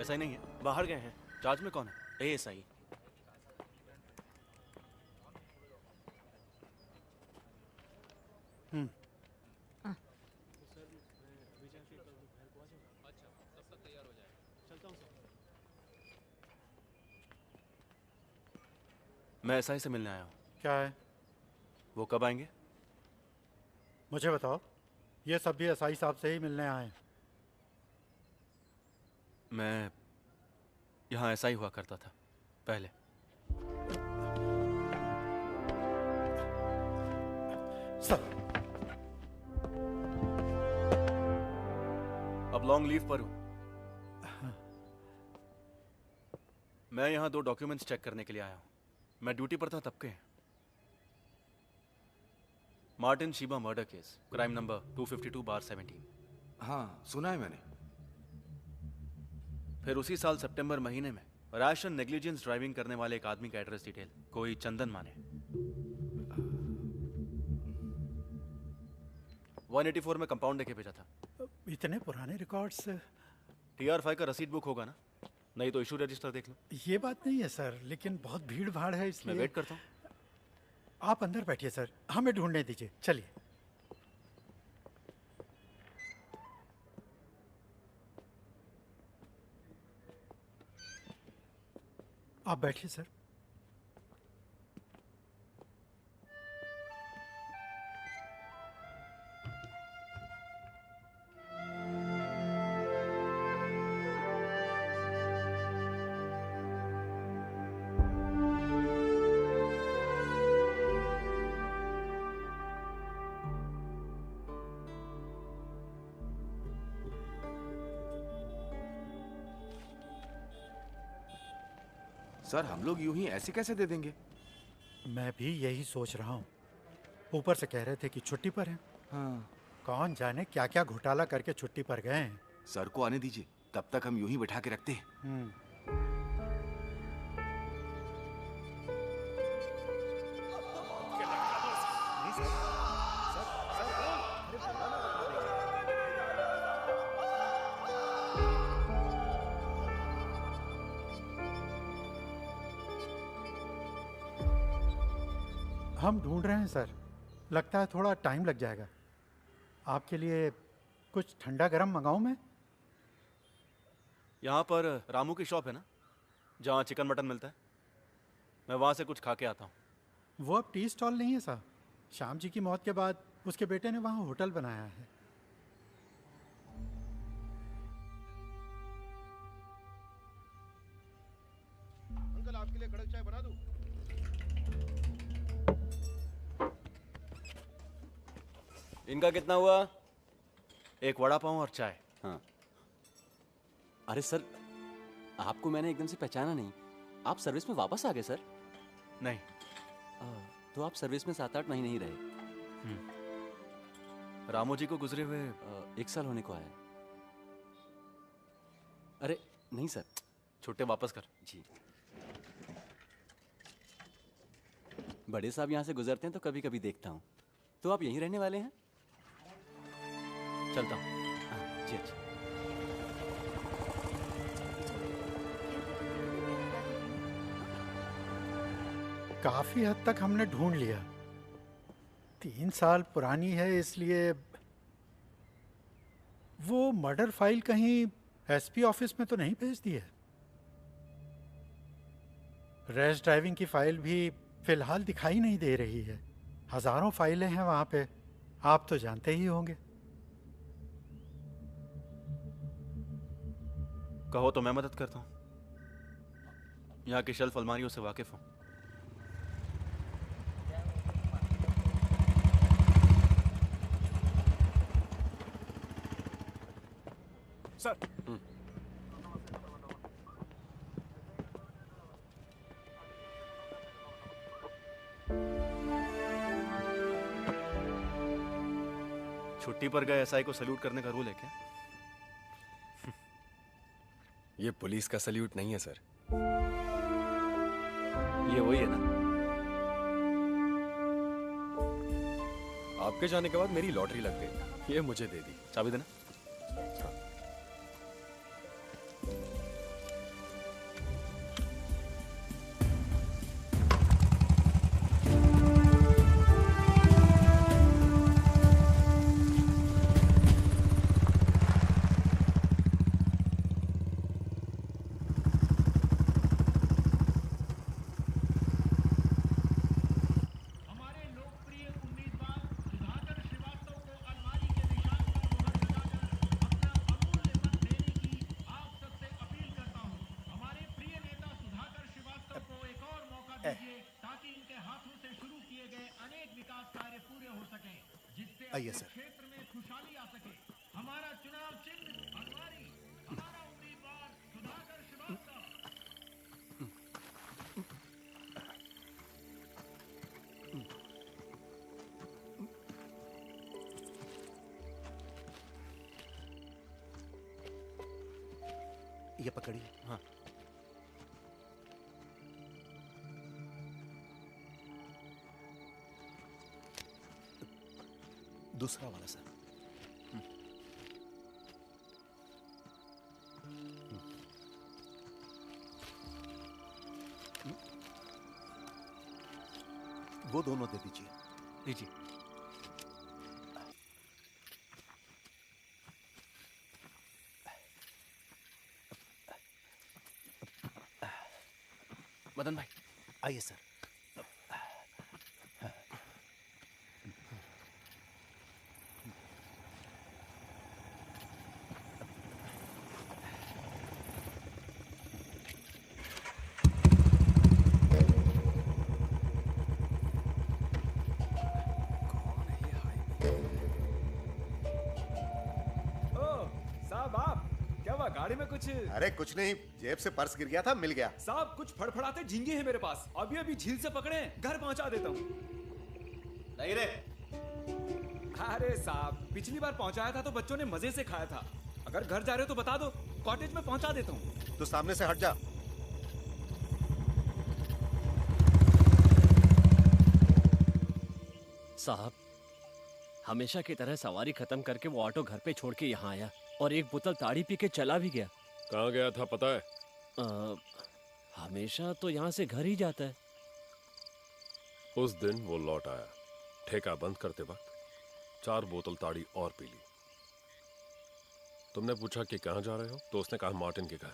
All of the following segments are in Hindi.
ऐसा ही नहीं है, बाहर गए हैं। चार्ज में कौन है? एएसआई। मैं एसआई से मिलने आया हूँ। क्या है? वो कब आएंगे? मुझे बताओ। ये सब भी एसआई साहब से ही मिलने आए हैं। मैं यहाँ एसआई हुआ करता था पहले। सर, अब लॉन्ग लीव पर हूँ। मैं यहाँ 2 डॉक्यूमेंट्स चेक करने के लिए आया हूँ। मैं ड्यूटी पर था तब के। Martin Sheeba murder case, crime number 252/17। हाँ, सुना है मैंने। फिर उसी साल सितंबर महीने में रैश एंड नेग्लिजेंस ड्राइविंग करने वाले एक आदमी का एड्रेस डिटेल, कोई चंदन माने। 184 में कंपाउंड देके भेजा था। इतने पुराने रिकॉर्ड्स। TR5 का रसीद बुक होगा ना? नहीं तो इशू रजिस्टर देख लो। ये बात नहीं है सर, लेकिन बहुत भीड़ भाड़ है इसलिए। मैं वेट करता हूँ। आप अंदर बैठिए सर, हमें ढूंढने दीजिए। चलिए। आप बैठिए सर। सर, हम लोग यूं ही ऐसे कैसे दे देंगे? मैं भी यही सोच रहा हूँ। ऊपर से कह रहे थे कि छुट्टी पर हैं। हाँ। कौन जाने क्या क्या घोटाला करके छुट्टी पर गए हैं। सर को आने दीजिए, तब तक हम यूं ही बैठा के रखते हैं। हम ढूंढ रहे हैं सर। लगता है थोड़ा टाइम लग जाएगा। आपके लिए कुछ ठंडा गरम मंगाऊं मैं? यहाँ पर रामू की शॉप है ना, जहाँ चिकन मटन मिलता है। मैं वहाँ से कुछ खा के आता हूँ। वो अब टी स्टॉल नहीं है साहब। श्याम जी की मौत के बाद उसके बेटे ने वहाँ होटल बनाया है। अंकल, आपके लिए कड़क चाय बना दूं? इनका कितना हुआ? एक वड़ा पाव और चाय। हाँ। अरे सर, आपको मैंने एकदम से पहचाना नहीं। आप सर्विस में वापस आ गए सर? नहीं। तो आप सर्विस में 7-8 महीने ही रहे। रामू जी को गुजरे हुए 1 साल होने को आया। अरे नहीं सर। छुट्टे वापस कर। जी। बड़े साहब यहाँ से गुजरते हैं तो कभी कभी देखता हूँ। तो आप यहीं रहने वाले हैं? चलता हूँ। जी अच्छा। काफी हद तक हमने ढूंढ लिया। 3 साल पुरानी है, इसलिए वो मर्डर फाइल कहीं एसपी ऑफिस में तो नहीं भेज दी है। रैश ड्राइविंग की फाइल भी फिलहाल दिखाई नहीं दे रही है। हजारों फाइलें हैं वहां पे, आप तो जानते ही होंगे। कहो तो मैं मदद करता हूँ। यहाँ की शेल्फ अलमारियों से वाकिफ हूँ। सर, छुट्टी पर गए एसआई को सल्यूट करने का रूल है क्या? ये पुलिस का सल्यूट नहीं है सर। ये वही है ना? आपके जाने के बाद मेरी लॉटरी लग गई, ये मुझे दे दी। चाबी देना। आइए सर। ये पकड़िए। हाँ। दूसरा वाला सर। वो दोनों दे दीजिए। लीजिए। मदन भाई आइए सर। साहब आप क्या हुआ गाड़ी में कुछ? अरे कुछ नहीं, जेब से पर्स गिर गया था, मिल गया। साहब कुछ फड़फड़ाते झींगे हैं मेरे पास, अभी अभी झील से पकड़े, घर पहुंचा देता हूँ। नहीं रे। अरे साहब पिछली बार पहुंचाया था तो बच्चों ने मजे से खाया था, अगर घर जा रहे हो तो बता दो, कॉटेज में पहुंचा देता हूँ। तो सामने से हट जा। साहब हमेशा की तरह सवारी खत्म करके वो ऑटो घर पे छोड़ के यहाँ आया और एक बोतल ताड़ी पी के चला भी गया। कहाँ गया था पता है? हमेशा तो यहाँ से घर ही जाता है। उस दिन वो लौट आया, ठेका बंद करते वक्त 4 बोतल ताड़ी और पी ली। तुमने पूछा कि कहाँ जा रहे हो तो उसने कहा मार्टिन के घर।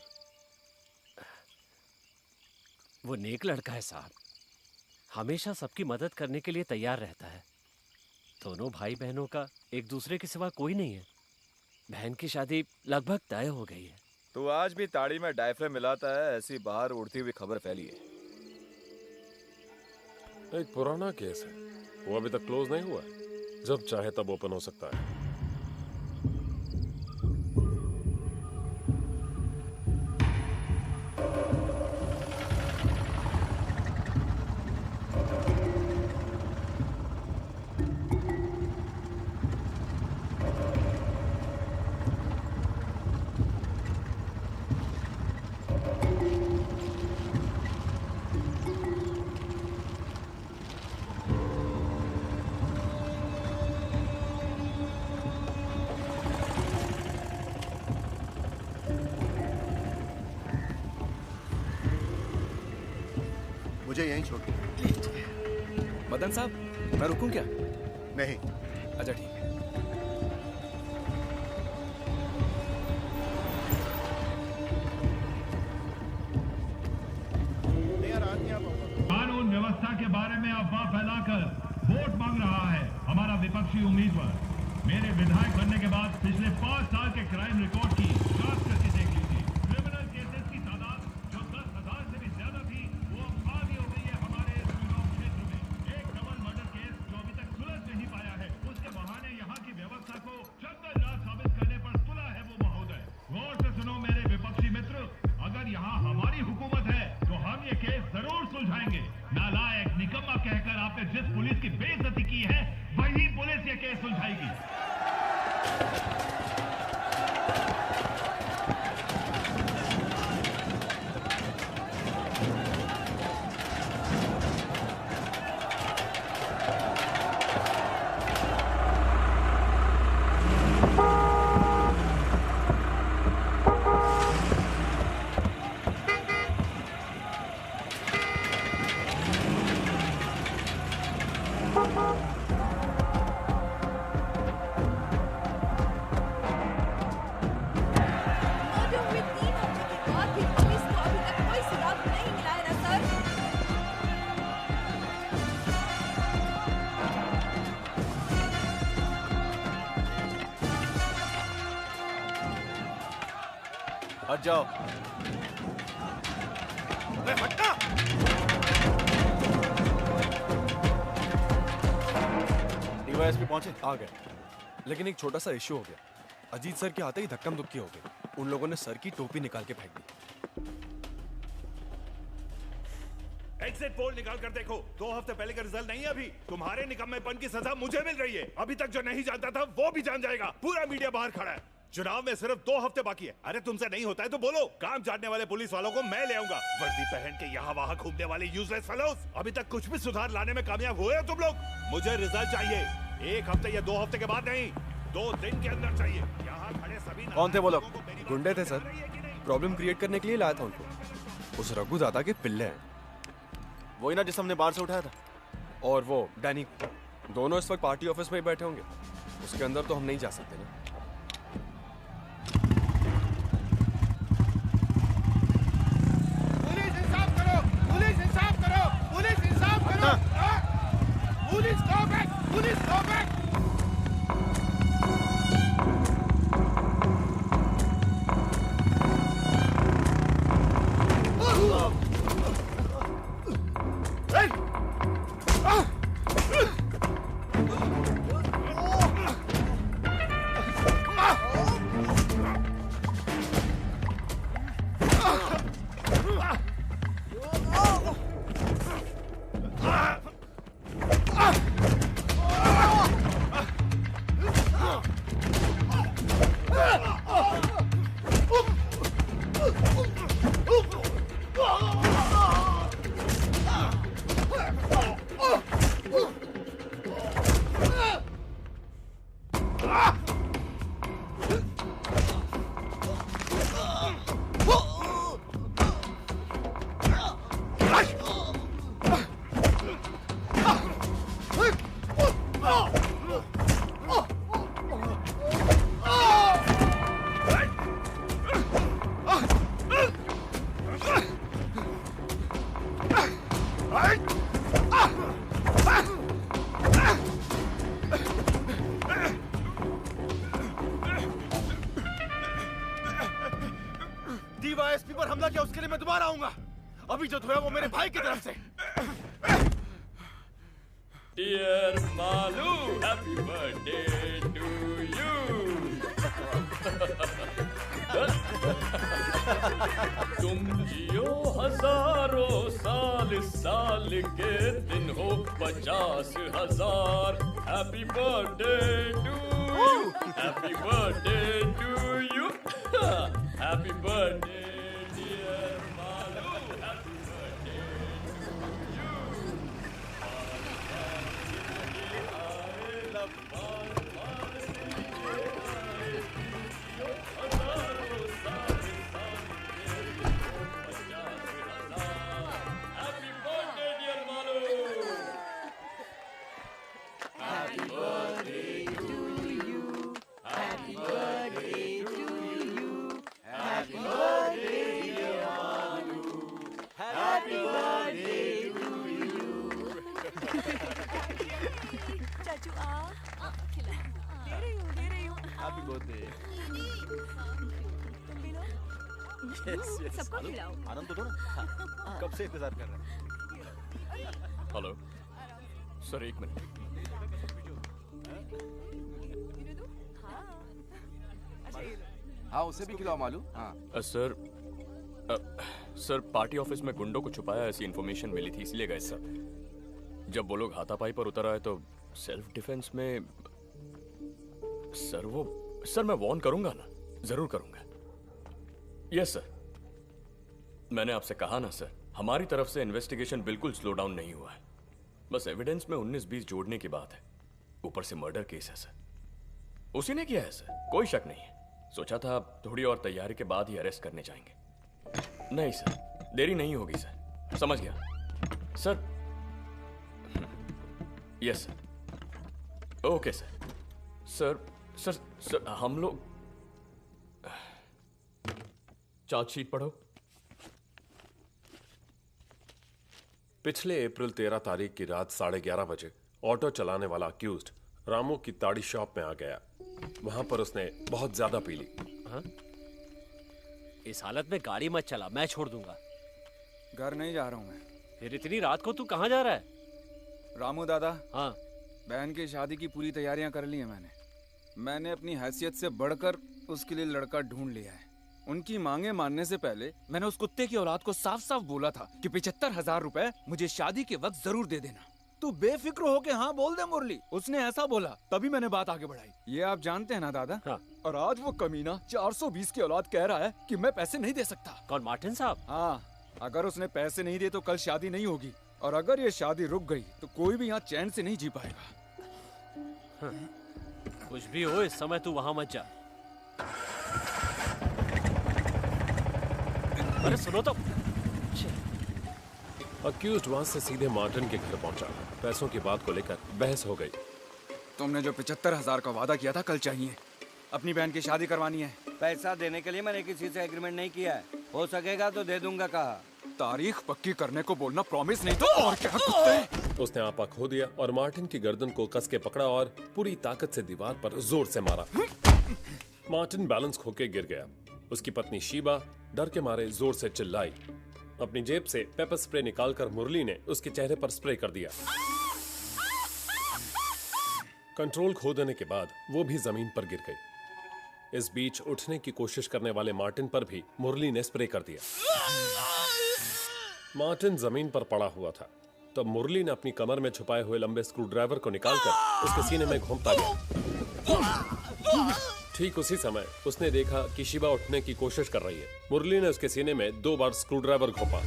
वो नेक लड़का है साहब, हमेशा सबकी मदद करने के लिए तैयार रहता है। दोनों भाई बहनों का एक दूसरे के सिवा कोई नहीं है। बहन की शादी लगभग तय हो गई है। तो आज भी ताड़ी में डायफ्रे मिलाता है, ऐसी बाहर उड़ती हुई खबर फैली है। एक पुराना केस है, वो अभी तक क्लोज नहीं हुआ है, जब चाहे तब ओपन हो सकता है। मुझे यहीं छोड़ दो। मदन साहब मैं रुकूं क्या? नहीं। अच्छा ठीक है। कानून व्यवस्था के बारे में अफवाह फैलाकर वोट मांग रहा है हमारा विपक्षी उम्मीदवार। मेरे विधायक बनने के बाद पिछले 5 साल के क्राइम रिकॉर्ड की जांच करके देख लीजिए। क्रिमिनल केसेस की तादाद जो 10,000 से भी ज्यादा थी वो अब आगे हो गई है हमारे इस चुनाव क्षेत्र में। एक डबल मर्डर केस जो अभी तक सुलझ नहीं पाया है, उसके बहाने यहाँ की व्यवस्था को जंगल राज साबित करने पर तुला है वो महोदय। गौर से सुनो मेरे विपक्षी मित्र, अगर यहाँ हमारी हुकूमत है तो हम ये केस जरूर सुलझाएंगे। नालायक निकम्मा कहकर आपने जिस पुलिस की बेइज्जती की है वही पुलिस ये केस सुलझाएगी। हट जाओ। हटना। डीवाईएसपी पहुंचे? आ गए। लेकिन एक छोटा सा इश्यू हो गया। अजीत सर के आते ही धक्कम धुक्की हो गई। उन लोगों ने सर की टोपी निकाल के फेंक दी। एग्जिट पोल निकाल कर देखो, 2 हफ्ते पहले का रिजल्ट नहीं है अभी। तुम्हारे निकम्मेपन की सजा मुझे मिल रही है। अभी तक जो नहीं जानता था वो भी जान जाएगा। पूरा मीडिया बाहर खड़ा है। चुनाव में सिर्फ 2 हफ्ते बाकी है। अरे तुमसे नहीं होता है तो बोलो। काम जानने वाले पुलिस वालों को मैं ले आऊंगा। वर्दी पहन के यहाँ वहाँ घूमने वाले यूजलेस फेलोज। अभी तक कुछ भी सुधार लाने में कामयाब हुए हो तुम लोग? मुझे रिजल्ट चाहिए 1 हफ्ते या 2 हफ्ते के बाद नहीं, 2 दिन के अंदर चाहिए। यहाँ खड़े सभी कौन थे वो लोग? गुंडे थे सर। प्रॉब्लम क्रिएट करने के लिए लाया था उनको। उस रघु दादा के पिल्ले हैं। वही ना जिस हमने बाहर से उठाया था। और वो डैनी, दोनों इस वक्त पार्टी ऑफिस में ही बैठे होंगे। उसके अंदर तो हम नहीं जा सकते ना। पुलिस इंसाफ करो, पुलिस इंसाफ करो, पुलिस इंसाफ करो। Police go back, police go back. DYSP पर हमला किया, उसके लिए मैं दोबारा आऊंगा। अभी जो धोया वो मेरे भाई की तरफ से। Dear Malu, happy birthday to you. तुम जियो हजारों साल, साल के दिन हो 50,000। Happy birthday to you. Happy birthday to you. Happy birthday, dear Malu. Happy birthday to you. Happy birthday, dear Malu. Happy birthday to you. Happy birthday to you. Happy birthday, dear Malu. Happy birthday to you. चाचू आ खिला दे रही हूँ हैप्पी बर्थडे। तुम भी लो। सबको खिलाओ। आनंद तो दो ना। कब से इंतजार कर रहे हैं। Hello sir, 1 minute. हाँ उसे भी खिलाओ मालू। हाँ सर, सर पार्टी ऑफिस में गुंडों को छुपाया ऐसी इन्फॉर्मेशन मिली थी, इसलिए गए सर। जब वो लोग हाथापाई पर उतर आए तो सेल्फ डिफेंस में सर मैं वार्न करूंगा ना, जरूर करूंगा। यस सर, मैंने आपसे कहा ना सर, हमारी तरफ से इन्वेस्टिगेशन बिल्कुल स्लो डाउन नहीं हुआ है। बस एविडेंस में 19-20 जोड़ने की बात है। ऊपर से मर्डर केस है सर, उसी ने किया है सर, कोई शक नहीं है। सोचा था थोड़ी और तैयारी के बाद ही अरेस्ट करने जाएंगे। नहीं सर, देरी नहीं होगी सर। समझ गया sir. Yes sir, okay sir. Sir हम लोग चार्जशीट पढ़ो। पिछले अप्रैल 13 तारीख की रात 11:30 बजे ऑटो चलाने वाला अक्यूज्ड रामू की ताड़ी शॉप में आ गया। वहां पर उसने बहुत ज्यादा पी ली। हाँ? इस हालत में गाड़ी मत चला, मैं छोड़ दूंगा। घर नहीं जा रहा हूँ मैं। फिर इतनी रात को तू कहाँ जा रहा है? रामू दादा, हाँ, बहन की शादी की पूरी तैयारियां कर ली हैं मैंने। मैंने अपनी हैसियत से बढ़कर उसके लिए लड़का ढूंढ लिया है। उनकी मांगे मानने से पहले मैंने उस कुत्ते की औलाद को साफ साफ बोला था कि 75,000 रुपए मुझे शादी के वक्त जरूर दे देना। तू बेफिक्र होके हाँ बोल दे मुरली। उसने ऐसा बोला तभी मैंने बात आगे बढ़ाई। ये आप जानते हैं ना दादा? हाँ। और आज वो कमीना 420 की औलाद कह रहा है कि मैं पैसे नहीं दे सकता। कौन, मार्टिन साहब? हाँ, अगर उसने पैसे नहीं दिए तो कल शादी नहीं होगी, और अगर ये शादी रुक गई तो कोई भी यहाँ चैन से नहीं जी पाएगा। हाँ। कुछ भी हो, इस समय तू वहां मत जा। अरे सुनो तो। अक्यूज्ड वहां से सीधे मार्टिन के घर पहुंचा। पैसों की बात को लेकर बहस हो गई। तुमने जो 75,000 का वादा किया था कल चाहिए। अपनी बहन की शादी करवानी है। पैसा देने के लिए मैंने किसी से एग्रीमेंट नहीं किया है। हो सकेगा तो दे दूंगा कहा। तारीख पक्की करने को बोलना, प्रॉमिस नहीं तो और क्या कुत्ते। उसने आपा खो दिया और मार्टिन की गर्दन को कस के पकड़ा और पूरी ताकत से दीवार पर जोर से मारा। मार्टिन बैलेंस खो के गिर गया। उसकी पत्नी शीबा डर के मारे जोर से चिल्लाई। अपनी जेब से पेपर स्प्रे निकालकर मुरली ने उसके चेहरे पर स्प्रे कर दिया। कंट्रोल खो देने के बाद वो भी जमीन पर गिर गई। इस बीच उठने की कोशिश करने वाले मार्टिन पर भी मुरली ने स्प्रे कर दिया। मार्टिन जमीन पर पड़ा हुआ था तब मुरली ने अपनी कमर में छुपाए हुए लंबे स्क्रू ड्राइवर को निकालकर उसके सीने में घोंपता गया। ठीक उसी समय उसने देखा कि शिबा उठने की कोशिश कर रही है। मुरली ने उसके सीने में 2 बार स्क्रू ड्राइवर घोंपा।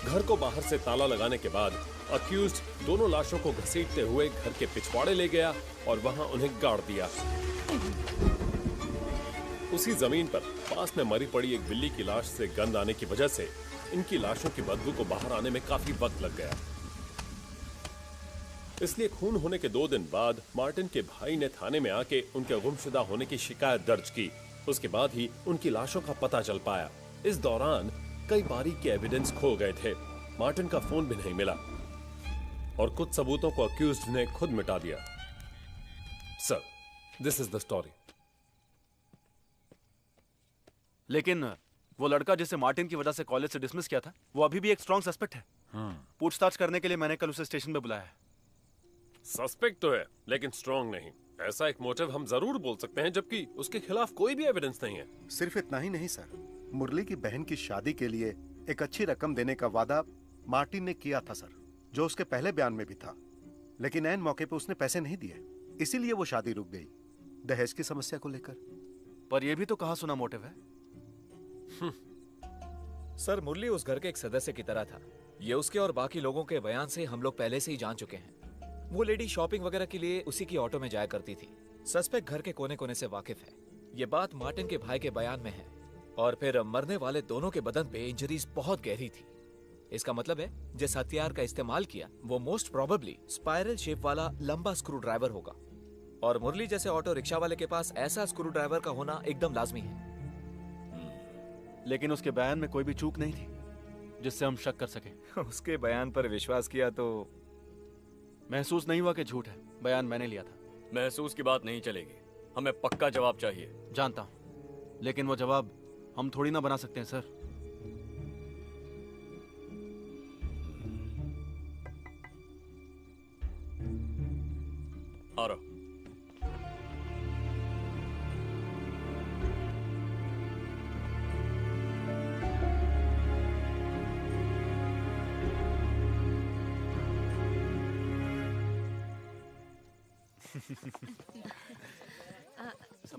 घर को बाहर से ताला लगाने के बाद अक्यूज्ड दोनों लाशों को घसीटते हुए घर के पिछवाड़े ले गया और वहां उन्हें गाड़ दिया। उसी जमीन पर पास में मरी पड़ी एक बिल्ली की लाश से गंध आने की वजह से इनकी लाशों की बदबू को बाहर आने में काफी वक्त लग गया। इसलिए खून होने के 2 दिन बाद मार्टिन के भाई ने थाने में आके उनके गुमशुदा होने की शिकायत दर्ज की। उसके बाद ही उनकी लाशों का पता चल पाया। इस दौरान कई बारीक के एविडेंस खो गए थे। मार्टिन का फोन भी नहीं मिला और कुछ सबूतों को अक्यूज्ड ने खुद मिटा दिया। Sir, this is the story. लेकिन वो लड़का जिसे मार्टिन की वजह से कॉलेज से डिसमिस किया था, वो अभी भी एक स्ट्रॉन्ग सस्पेक्ट है। पूछताछ करने के लिए मैंने कल उसे स्टेशन पे बुलाया है। सस्पेक्ट तो है लेकिन स्ट्रॉन्ग नहीं। ऐसा एक मोटिव हम जरूर बोल सकते हैं जबकि उसके खिलाफ कोई भी एविडेंस नहीं है। सिर्फ इतना ही नहीं सर, मुरली की बहन की शादी के लिए एक अच्छी रकम देने का वादा मार्टिन ने किया था सर, जो उसके पहले बयान में भी था। लेकिन ऐन मौके पे उसने पैसे नहीं दिए, इसीलिए वो शादी रुक गई, दहेज की समस्या को लेकर। पर यह भी तो कहा सुना मोटिव है। सर, मुरली उस घर के एक सदस्य की तरह था। ये उसके और बाकी लोगों के बयान से हम लोग पहले से ही जान चुके हैं। वो लेडी शॉपिंग वगैरह के लिए उसी की ऑटो में जाया करती थी। सस्पेक्ट घर के कोने कोने से वाकिफ है। ये बात मार्टिन के भाई के बयान में है। और फिर मरने वाले दोनों के बदन पे इंजरीज बहुत गहरी थी। इसका मतलब है जिस हथियार का इस्तेमाल किया वो मोस्ट प्रोबेबली स्पाइरल शेप वाला लंबा स्क्रू ड्राइवर होगा। और मुरली जैसे ऑटो रिक्शा वाले के पास ऐसा स्क्रू ड्राइवर का होना एकदम लाजमी है। लेकिन उसके बयान में कोई भी चूक नहीं थी जिससे हम शक कर सके। उसके बयान पर विश्वास किया तो महसूस नहीं हुआ कि झूठ है। बयान मैंने लिया था। महसूस की बात नहीं चलेगी, हमें पक्का जवाब चाहिए। जानता हूं, लेकिन वो जवाब हम थोड़ी ना बना सकते हैं सर। आ रहा।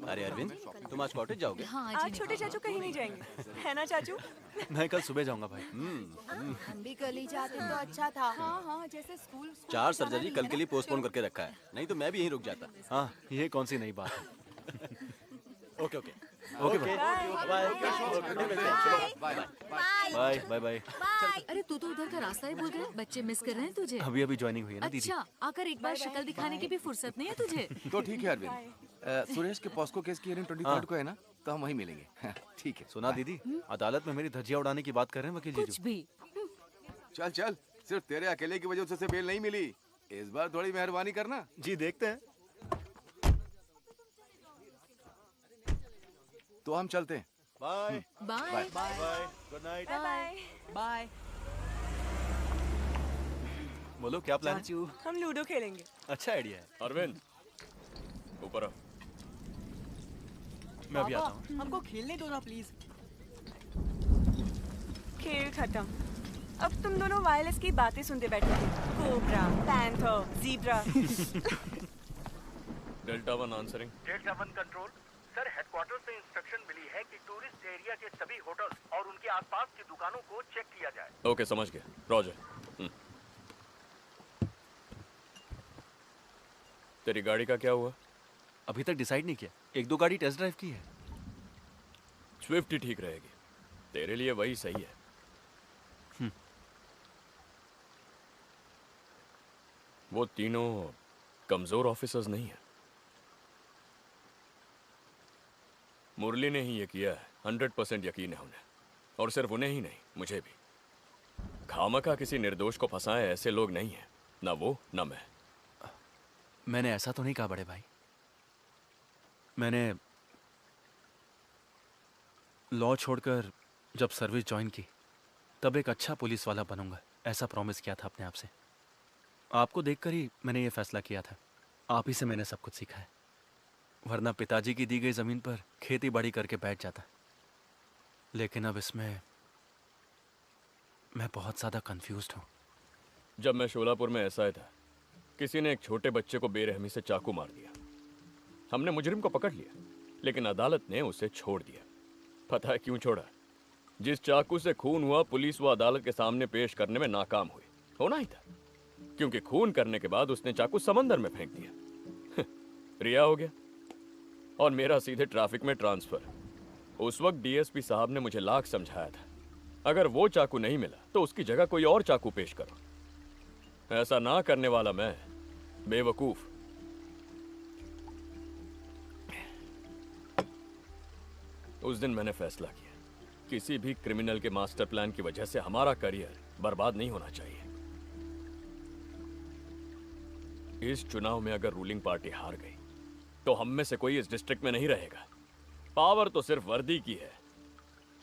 अरे अरविंद, तुम आज कॉटेज जाओगे? हाँ, आज छोटे चाचू कहीं नहीं जाएंगे, है ना चाचू? मैं कल सुबह जाऊंगा भाई। हम भी कल ही जाते तो अच्छा था। हाँ हाँ, जैसे स्कूल 4 सर्जरी कल के लिए पोस्टपोन करके रखा है, नहीं तो मैं भी यहीं रुक जाता। हाँ, ये कौन सी नई बात है। Okay okay okay bye bye bye bye. अरे तू तो उधर का रास्ता ही भूल गया। बच्चे मिस कर रहे हैं तुझे। अभी अभी ज्वाइनिंग हुई है ना दीदी। अच्छा, आकर एक बार शक्ल दिखाने की भी फुर्सत नहीं है तुझे। तो ठीक है अरविंद, सुरेश के पॉस्को केस की हियरिंग 23 को है ना, तो हम वहीं मिलेंगे। ठीक है। सुना दीदी, अदालत में मेरी धज्जियां उड़ाने की बात कर रहे हैं वकील जी। कुछ भी। चल चल, सिर्फ तेरे अकेले की वजह से बेल नहीं मिली। इस बार थोड़ी मेहरबानी करना। जी देखते हैं। तो हम चलते हैं। Bye bye bye, good night bye bye. बोलो क्या प्लान है? हम लूडो खेलेंगे। अच्छा आइडिया है। अरविंद, ऊपर आओ। मैं अभी आता हूँ। हमको खेलने दो ना प्लीज। खेल खत्म। अब तुम दोनों वायरलेस की बातें सुनते बैठे थे। Cobra, panther, zebra. Delta 1 answering. Delta 1 control. Sir, headquarter से इंस्ट्रक्शन मिली है कि टूरिस्ट एरिया के सभी होटल्स और उनके आसपास की दुकानों को चेक किया जाए। ओके, समझ गया। रॉजर। तेरी गाड़ी का क्या हुआ? अभी तक डिसाइड नहीं किया। 1-2 गाड़ी टेस्ट ड्राइव की है। स्विफ्ट ही ठीक रहेगी। तेरे लिए वही सही है। वो तीनों कमजोर ऑफिसर्स नहीं है। मुरली ने ही ये किया है। 100% यकीन है उन्हें। और सिर्फ उन्हें ही नहीं, मुझे भी। खामखा किसी निर्दोष को फंसाए ऐसे लोग नहीं हैं। ना वो, ना मैं। मैंने ऐसा तो नहीं कहा बड़े भाई। मैंने लॉ छोड़कर जब सर्विस ज्वाइन की तब एक अच्छा पुलिस वाला बनूंगा, ऐसा प्रॉमिस किया था अपने आप से। आपको देखकर ही मैंने ये फैसला किया था। आप ही से मैंने सब कुछ सीखा है। वरना पिताजी की दी गई जमीन पर खेती बाड़ी करके बैठ जाता। लेकिन अब इसमें मैं बहुत ज्यादा कंफ्यूज्ड हूँ। जब मैं शोलापुर में ऐसा था, किसी ने एक छोटे बच्चे को बेरहमी से चाकू मार दिया। हमने मुजरिम को पकड़ लिया, लेकिन अदालत ने उसे छोड़ दिया। पता है क्यों छोड़ा? जिस चाकू से खून हुआ, पुलिस वो अदालत के सामने पेश करने में नाकाम हुई। होना ही था, क्योंकि खून करने के बाद उसने चाकू समंदर में फेंक दिया। रिहा हो गया और मेरा सीधे ट्रैफिक में ट्रांसफर। उस वक्त डीएसपी साहब ने मुझे लाख समझाया था, अगर वो चाकू नहीं मिला तो उसकी जगह कोई और चाकू पेश करो। ऐसा ना करने वाला मैं बेवकूफ। उस दिन मैंने फैसला किया, किसी भी क्रिमिनल के मास्टर प्लान की वजह से हमारा करियर बर्बाद नहीं होना चाहिए। इस चुनाव में अगर रूलिंग पार्टी हार गई तो हम में से कोई इस डिस्ट्रिक्ट में नहीं रहेगा। पावर तो सिर्फ वर्दी की है,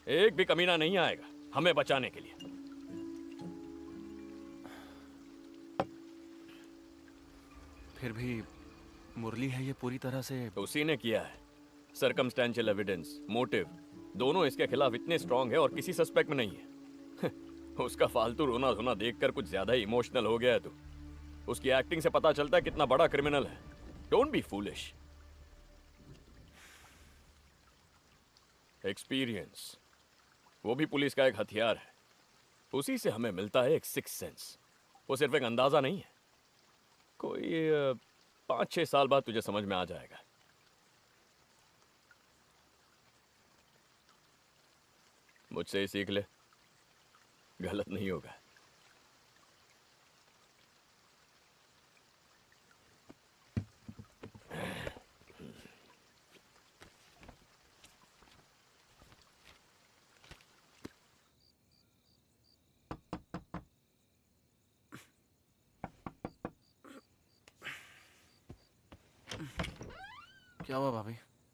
एक भी कमीना नहीं आएगा हमें बचाने के लिए। फिर भी मुरली है ये पूरी तरह से। उसी ने किया है। सर्कमस्टेंशियल एविडेंस, मोटिव दोनों इसके खिलाफ इतने स्ट्रांग है और किसी सस्पेक्ट में नहीं है। उसका फालतू रोना धोना देखकर कुछ ज्यादा ही इमोशनल हो गया है तू। उसकी एक्टिंग से पता चलता है कितना बड़ा क्रिमिनल है। Don't be foolish. एक्सपीरियंस, वो भी पुलिस का एक हथियार है। उसी से हमें मिलता है एक सिक्स सेंस। वो सिर्फ एक अंदाजा नहीं है। कोई 5-6 साल बाद तुझे समझ में आ जाएगा। मुझसे ही सीख ले, गलत नहीं होगा। क्या हुआ भाभी?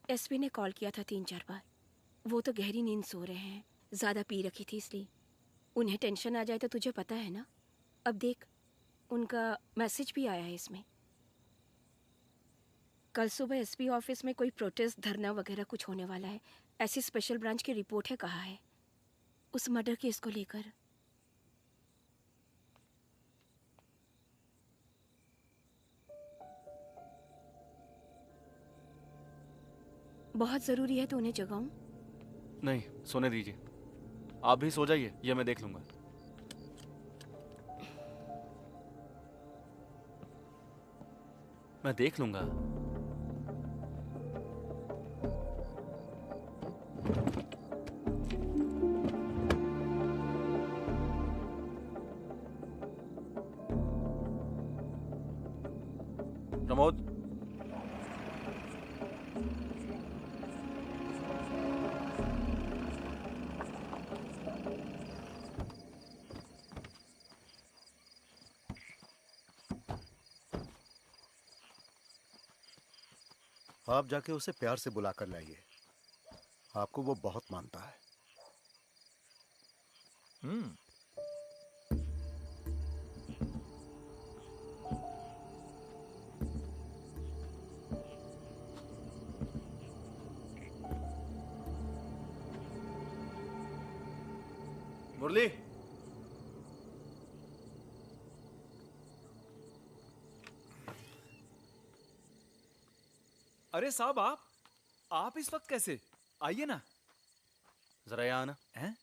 एसपी ने कॉल किया था 3-4 बार। वो तो गहरी नींद सो रहे हैं, ज्यादा पी रखी थी इसलिए। उन्हें टेंशन आ जाए तो तुझे पता है ना। अब देख, उनका मैसेज भी आया है इसमें। कल सुबह एसपी ऑफिस में कोई प्रोटेस्ट, धरना वगैरह कुछ होने वाला है, ऐसी स्पेशल ब्रांच की रिपोर्ट है, कहा है उस मर्डर केस को लेकर। बहुत जरूरी है तो उन्हें जगाऊं? नहीं, सोने दीजिए। आप भी सो जाइए, ये मैं देख लूंगा। मैं देख लूंगा। प्रमोद, आप जाके उसे प्यार से बुला कर लाइए। आपको वो बहुत मानता है। मुरली, अरे साहब आप इस वक्त कैसे? आइए ना। जरा यहाँ आना। हैं?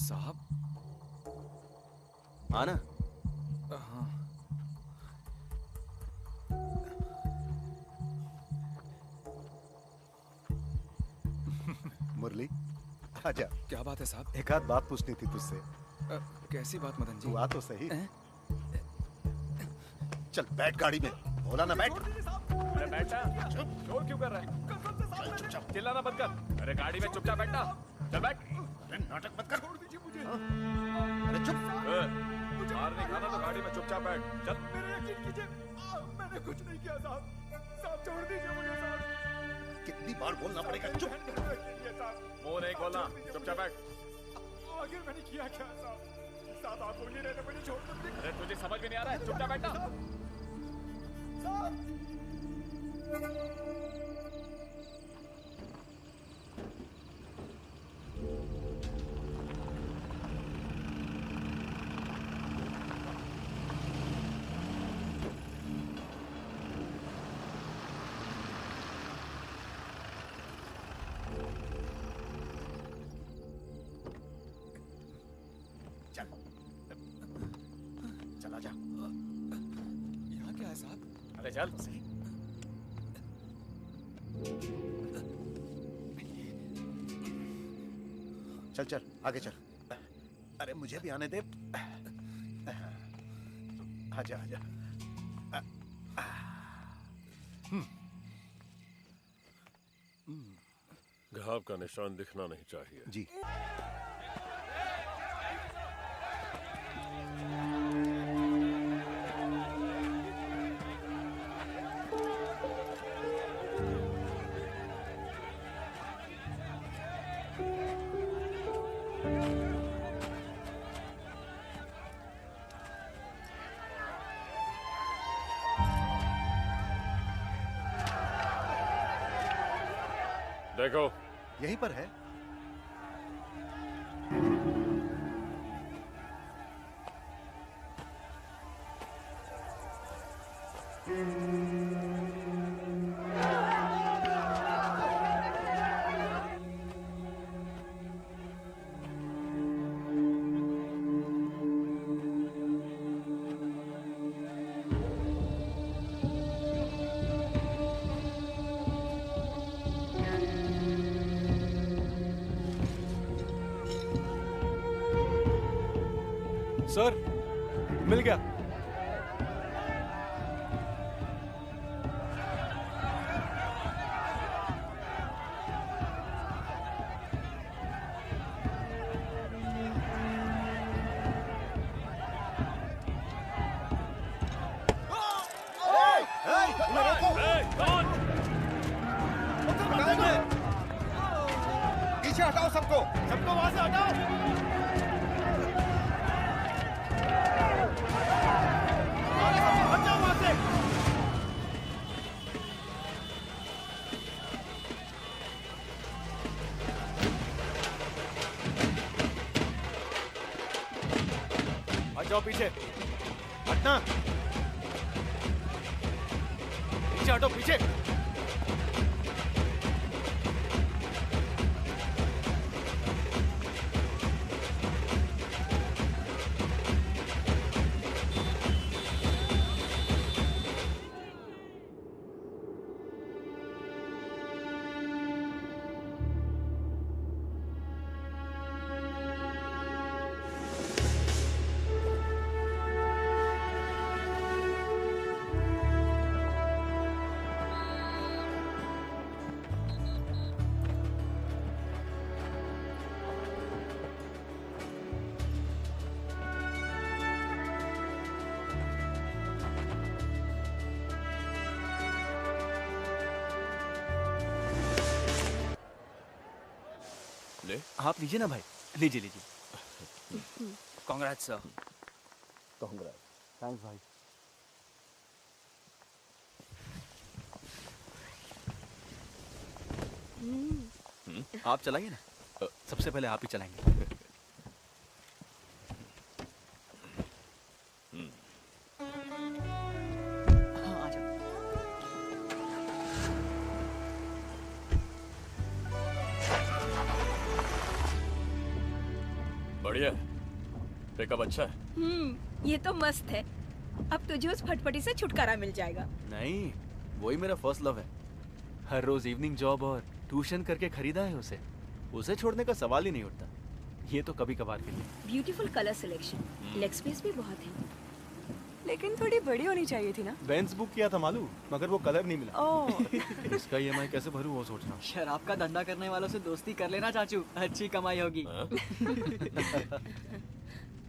साहब आना। हाँ। मुरली, आजा। क्या बात है साहब? एक आध बात पूछनी थी तुझसे। कैसी बात मदन जी? तू आ तो सही। चल बैठ गाड़ी में। बोला ना बैठ। अरे बैठना। शोर क्यों कर रहा है? चुपचाप चिल्लाना बंद कर। अरे गाड़ी में चुपचाप बैठना। चल बैठ। अरे नाटक मत कर। छोड़ दीजिए मुझे। अरे चुप। मार नहीं खाना तो गाड़ी में चुपचाप बैठ। चल। मेरे यकीन कीजिए, मैंने कुछ नहीं किया साहब। साहब छोड़ दीजिए मुझे साहब। कितनी बार बोलना पड़ेगा? चुप। मुंह नहीं खोलना, चुपचाप बैठ। आखिर मैंने किया क्या साहब? साहब आप बोल ही रहे थे, मुझे छोड़ दीजिए। अरे तुझे समझ में नहीं आ रहा है? चुपचाप बैठना। साहब चला जा। यहाँ क्या है साहब? अरे चल। चल चल आगे चल। अरे मुझे भी आने दे। आजा आजा। घाव का निशान दिखना नहीं चाहिए। जी। देखो यहीं पर है। सर मिल गया। पीछे हटाओ सबको, सबको वहां से हटाओ। हट जाओ वहां से। हट जाओ पीछे। हटना। पीछे हटो पीछे। ले आप लीजिए ना भाई, लीजिए लीजिए। Congrats sir. कांग्रेट्स। थैंक्स भाई। हम्म, आप चलाइए ना। सबसे पहले आप ही चलाएंगे। हाँ, आ जाओ। बढ़िया, पिकअप अच्छा है। ये तो मस्त है। अब तुझे उस फटफटी से छुटकारा मिल जाएगा। नहीं, वही मेरा फर्स्ट लव है। हर रोज इवनिंग जॉब और ट्यूशन करके खरीदा है उसे। उसे छोड़ने का सवाल ही नहीं उठता। ये तो कभी कभार के लिए। Beautiful colour selection, leg space भी बहुत है। लेकिन थोड़ी बड़ी होनी चाहिए थी ना। बेंज बुक किया था मालूम, मगर वो कलर नहीं मिला। ओह। इसका ईएमआई कैसे भरूं वो सोच रहा हूं। शराब का धंधा करने वालों से दोस्ती कर लेना चाचू, अच्छी कमाई होगी।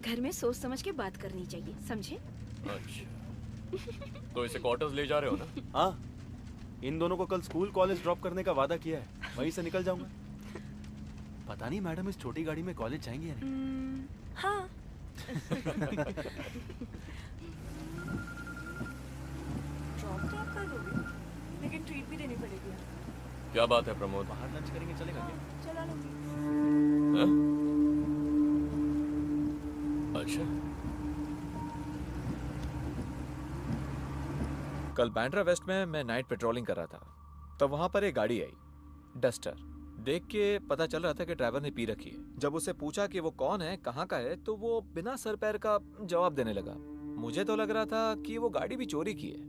घर में सोच समझ के बात करनी चाहिए, समझे? अच्छा, तो इसे क्वार्टर्स ले जा रहे हो ना? हाँ, इन दोनों को कल स्कूल कॉलेज ड्रॉप करने का वादा किया है। वहीं से निकल जाऊंगा। पता नहीं मैडम इस छोटी गाड़ी में कॉलेज जाएंगे या नहीं। हाँ। ड्रॉप तो आप कर दोगे, लेकिन ट्रीट भी देनी पड़ेगी। क्या बात है प्रमोद? बाहर लंच करेंगे, चलेगा क्या? चला लूंगी। अच्छा। कल बैंड्रा वेस्ट में मैं नाइट पेट्रोलिंग कर रहा था, तब वहां पर एक गाड़ी आई, डस्टर। देख के पता चल रहा था कि ड्राइवर ने पी रखी है। जब उससे पूछा कि वो कौन है, कहाँ का है, तो वो बिना सर पैर का जवाब देने लगा। मुझे तो लग रहा था कि वो गाड़ी भी चोरी की है।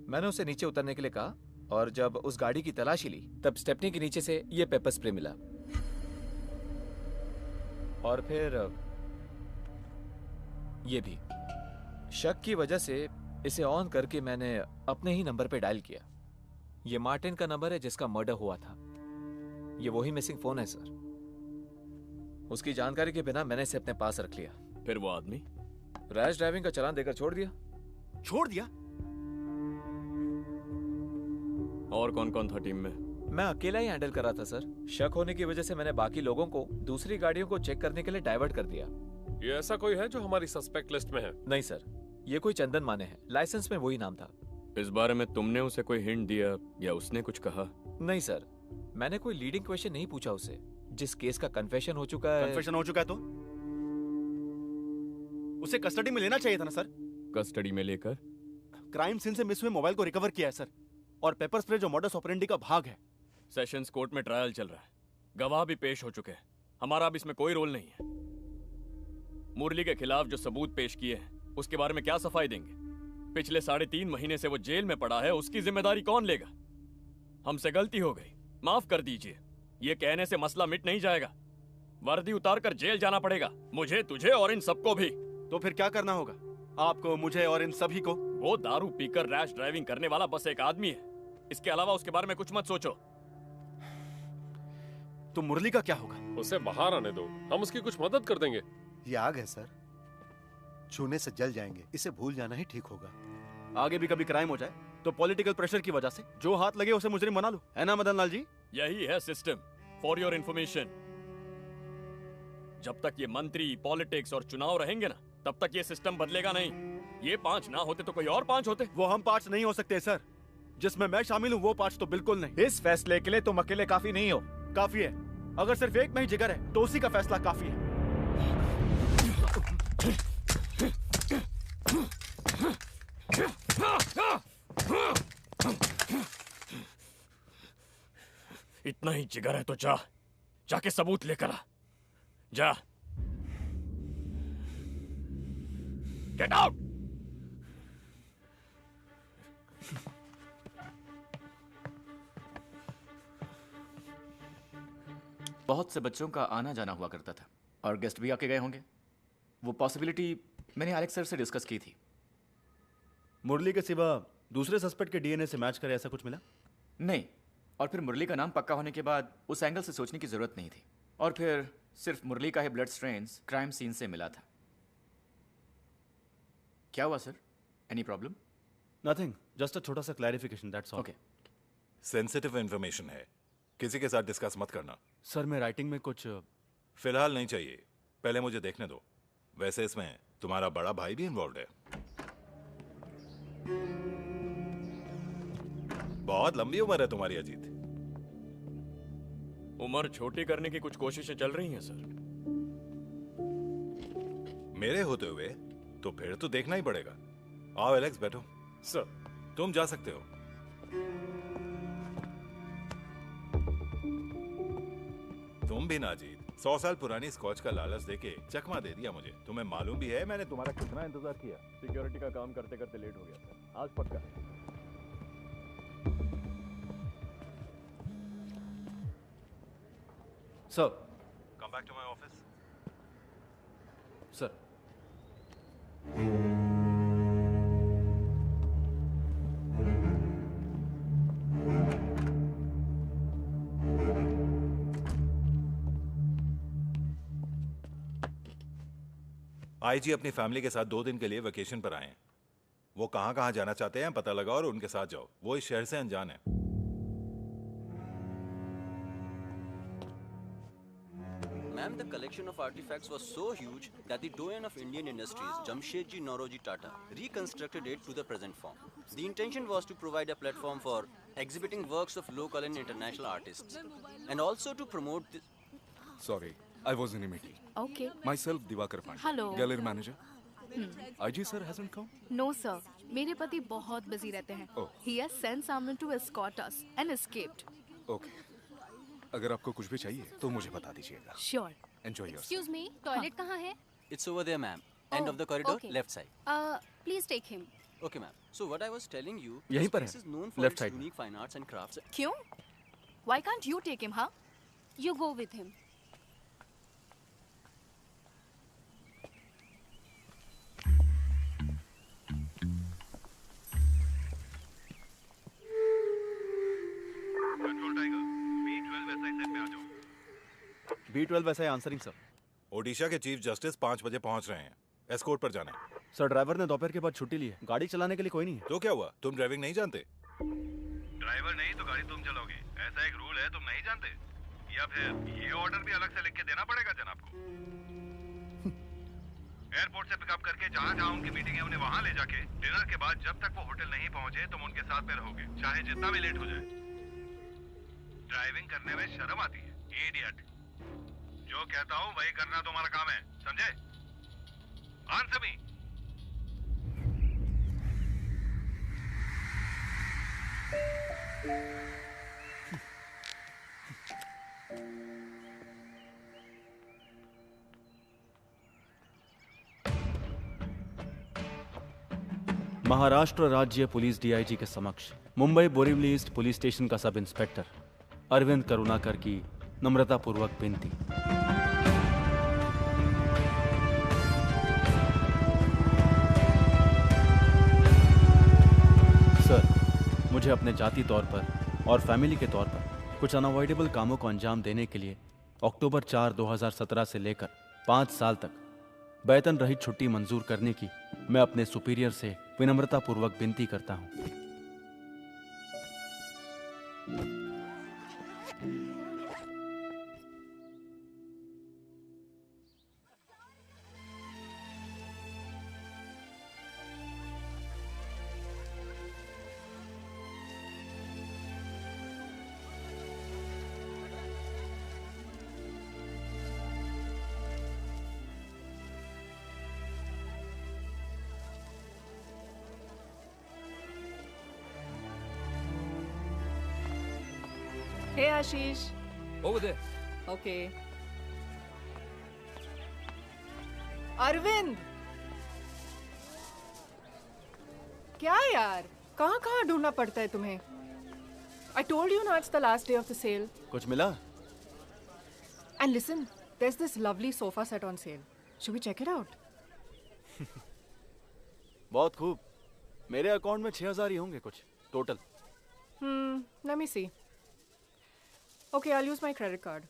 मैंने उसे नीचे उतरने के लिए कहा, और जब उस गाड़ी की तलाशी ली तब स्टेपनी के नीचे से ये पेपर स्प्रे मिला। और फिर ये भी। शक की वजह से इसे ऑन करके मैंने अपने ही नंबर पे डायल किया। ये मार्टिन का नंबर है जिसका मर्डर हुआ था। ये वही मिसिंग फोन है सर। उसकी जानकारी के बिना मैंने इसे अपने पास रख लिया। फिर वो आदमी रैश ड्राइविंग का चालान देकर छोड़ दिया। छोड़ दिया? और कौन कौन था टीम में? मैं अकेला ही हैंडल कर रहा था सर। शक होने की वजह से मैंने बाकी लोगों को दूसरी गाड़ियों को चेक करने के लिए डाइवर्ट कर दिया। ये ऐसा कोई है जो हमारी सस्पेक्ट लिस्ट में है? नहीं सर, ये कोई चंदन माने है। लाइसेंस में वही नाम था। इस बारे में तुमने उसे कोई हिंट दिया या उसने कुछ कहा? नहीं सर, मैंने कोई लीडिंग क्वेश्चन नहीं पूछा उसे। जिस केस का कन्फेशन हो चुका है। कन्फेशन हो चुका है तो उसे कस्टडी में लेना चाहिए था ना सर। कस्टडी में लेकर क्राइम सीन से मिस हुए मोबाइल को रिकवर किया है सर, और पेपर स्प्रे जो मॉडस ऑपरेंडी का भाग है। सेशंस कोर्ट में ट्रायल चल रहा है, गवाह भी पेश हो चुके हैं। हमारा अब इसमें कोई रोल नहीं है। मुरली के खिलाफ जो सबूत पेश किए हैं उसके बारे में क्या सफाई देंगे? पिछले 3.5 महीने से वो जेल में पड़ा है, उसकी जिम्मेदारी कौन लेगा? हमसे गलती हो गई, माफ कर दीजिए। ये कहने से मसला मिट नहीं जाएगा। वर्दी उतार कर जेल जाना पड़ेगा, मुझे, तुझे और इन सबको भी। तो फिर क्या करना होगा आपको, मुझे और इन सभी को? वो दारू पीकर रैश ड्राइविंग करने वाला बस एक आदमी है। इसके अलावा उसके बारे में कुछ मत सोचो। तो मुरली का क्या होगा? उसे बाहर आने दो, हम उसकी कुछ मदद कर देंगे। ये आग है सर, छूने से जल जाएंगे। इसे भूल जाना ही ठीक होगा। आगे भी कभी क्राइम हो जाए तो पॉलिटिकल प्रेशर की वजह से जो हाथ लगे उसे मुजरिम बना लो, है ना मदन लाल जी? यही है सिस्टम। फॉर योर इंफॉर्मेशन, जब तक ये मंत्री, पॉलिटिक्स और चुनाव रहेंगे ना, तब तक ये सिस्टम बदलेगा नहीं। ये 5 ना होते तो कोई और 5 होते। वो हम 5 नहीं हो सकते सर। जिसमें मैं शामिल हूँ वो 5 तो बिल्कुल नहीं। इस फैसले के लिए तुम अकेले काफी नहीं हो। काफी है। अगर सिर्फ एक में ही जिगर है तो उसी का फैसला काफी है। इतना ही जिगर है तो जाके सबूत लेकर आ। जा। Get out. बहुत से बच्चों का आना जाना हुआ करता था और गेस्ट भी आके गए होंगे। वो पॉसिबिलिटी मैंने एलेक्स सर से डिस्कस की थी। मुरली के सिवा दूसरे सस्पेक्ट के डीएनए से मैच करे ऐसा कुछ मिला? नहीं, और फिर मुरली का नाम पक्का होने के बाद उस एंगल से सोचने की जरूरत नहीं थी। और फिर सिर्फ मुरली का ही ब्लड स्ट्रेन्स क्राइम सीन से मिला था। क्या हुआ sir? Any problem? Nothing, just a छोटा सा clarification, that's all. Okay. Sensitive information है, किसी के साथ डिस्कस मत करना। सर मैं राइटिंग में कुछ फिलहाल नहीं चाहिए, पहले मुझे देखने दो। वैसे इसमें तुम्हारा बड़ा भाई भी इन्वॉल्व है। बहुत लंबी उम्र है तुम्हारी अजीत। उम्र छोटी करने की कुछ कोशिशें चल रही हैं सर। मेरे होते हुए तो फिर तो देखना ही पड़ेगा। आओ एलेक्स, बैठो। सर तुम जा सकते हो। तुम भी ना जीत, 100 साल पुरानी स्कॉच का लालच देके चकमा दे दिया मुझे। तुम्हें मालूम भी है मैंने तुम्हारा कितना इंतजार किया। सिक्योरिटी का काम करते करते लेट हो गया सर। आज पक्का। Sir. Come back to my office. Sir. IG अपनी फैमिली के साथ 2 दिन के लिए वेकेशन पर आए हैं। वो कहां कहां जाना चाहते हैं पता लगाओ और उनके साथ जाओ। वो इस शहर से अनजान है। Ma'am, the collection of artifacts was so huge that the doyen of Indian industries, Jamshedji Nauroji Tata, reconstructed it to the present form. The intention was to provide a platform for exhibiting works of local and international artists, and also to promote the... Sorry, I was in a meeting. Okay. Myself, Diwakar Pandey. Hello. Gallery manager. IG sir hasn't come? No sir, मेरे पति बहुत बिजी रहते हैं. Oh. He has sent someone to escort us and escaped. Okay. अगर आपको कुछ भी चाहिए तो मुझे बता दीजिएगा. Sure. Enjoy yourself. Excuse me, toilet कहाँ है? It's over there, ma'am. End of the corridor, okay. left side. Please take him. Okay, ma'am. So what I was telling you, यहीं this पर place है, is known for left its side. unique fine arts and crafts. क्यों? Why can't you take him, huh? You go with him. B12 ऐसा है आंसरिंग सर। ओडिशा के चीफ जस्टिस 5 बजे पहुंच रहे हैं। एस्कॉर्ट पर जाना है। सर ड्राइवर ने दोपहर के बाद छुट्टी ली है। गाड़ी चलाने के लिए कोई नहीं है। तो क्या हुआ? तुम ड्राइविंग नहीं जानते? ड्राइवर नहीं तो गाड़ी तुम चलाओगे, ऐसा एक रूल है, तुम नहीं जानते? या फिर ये ऑर्डर भी अलग से लिख के देना पड़ेगा जनाब को? एयरपोर्ट से पिकअप करके जहाँ जहाँ उनकी मीटिंग है उन्हें वहाँ ले जाके डिनर के बाद जब तक वो होटल नहीं पहुँचे तुम उनके साथ में रहोगे, चाहे जितना भी लेट हो जाए। ड्राइविंग करने में शर्म आती है, इडियट। जो कहता हूँ वही करना तुम्हारा काम है, समझे? Answer me. महाराष्ट्र राज्य पुलिस डीआईजी के समक्ष Mumbai Borivali east police station का सब इंस्पेक्टर अरविंद करुणाकर की नम्रतापूर्वक विनती। सर, मुझे अपने जाति तौर पर और फैमिली के तौर पर कुछ अनअवॉइडेबल कामों को अंजाम देने के लिए अक्टूबर 4, 2017 से लेकर 5 साल तक वेतन रहित छुट्टी मंजूर करने की मैं अपने सुपीरियर से विनम्रतापूर्वक विनती करता हूं। Hey Ashish. Over there. Okay. Arvind, क्या यार, कहाँ कहाँ ढूंढना पड़ता है तुम्हें? I told you now it's the last day of the sale. कुछ मिला? And listen, there's this lovely sofa set on sale. Should we check it out? बहुत खूब। मेरे अकाउंट में 6,000 ही होंगे कुछ total. Let me see. Okay, I'll use my credit card.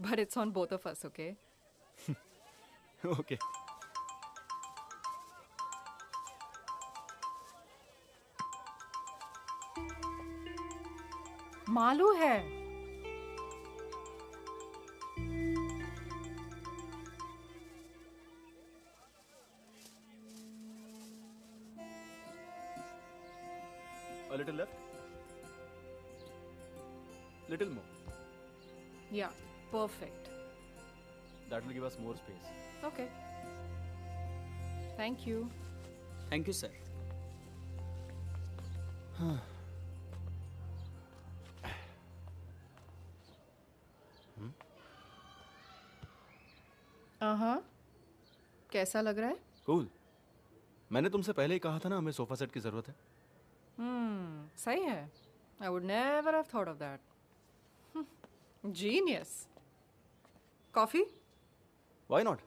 But it's on both of us, okay? Okay. Malu है। A little left. Little more. Yeah, perfect. That will give us more space. Okay. Thank you. Thank you sir. हाँ, कैसा लग रहा है? कूल। मैंने तुमसे पहले ही कहा था ना हमें सोफा सेट की जरूरत है। सही है। I would never have thought of that. Genius. Coffee? Why not?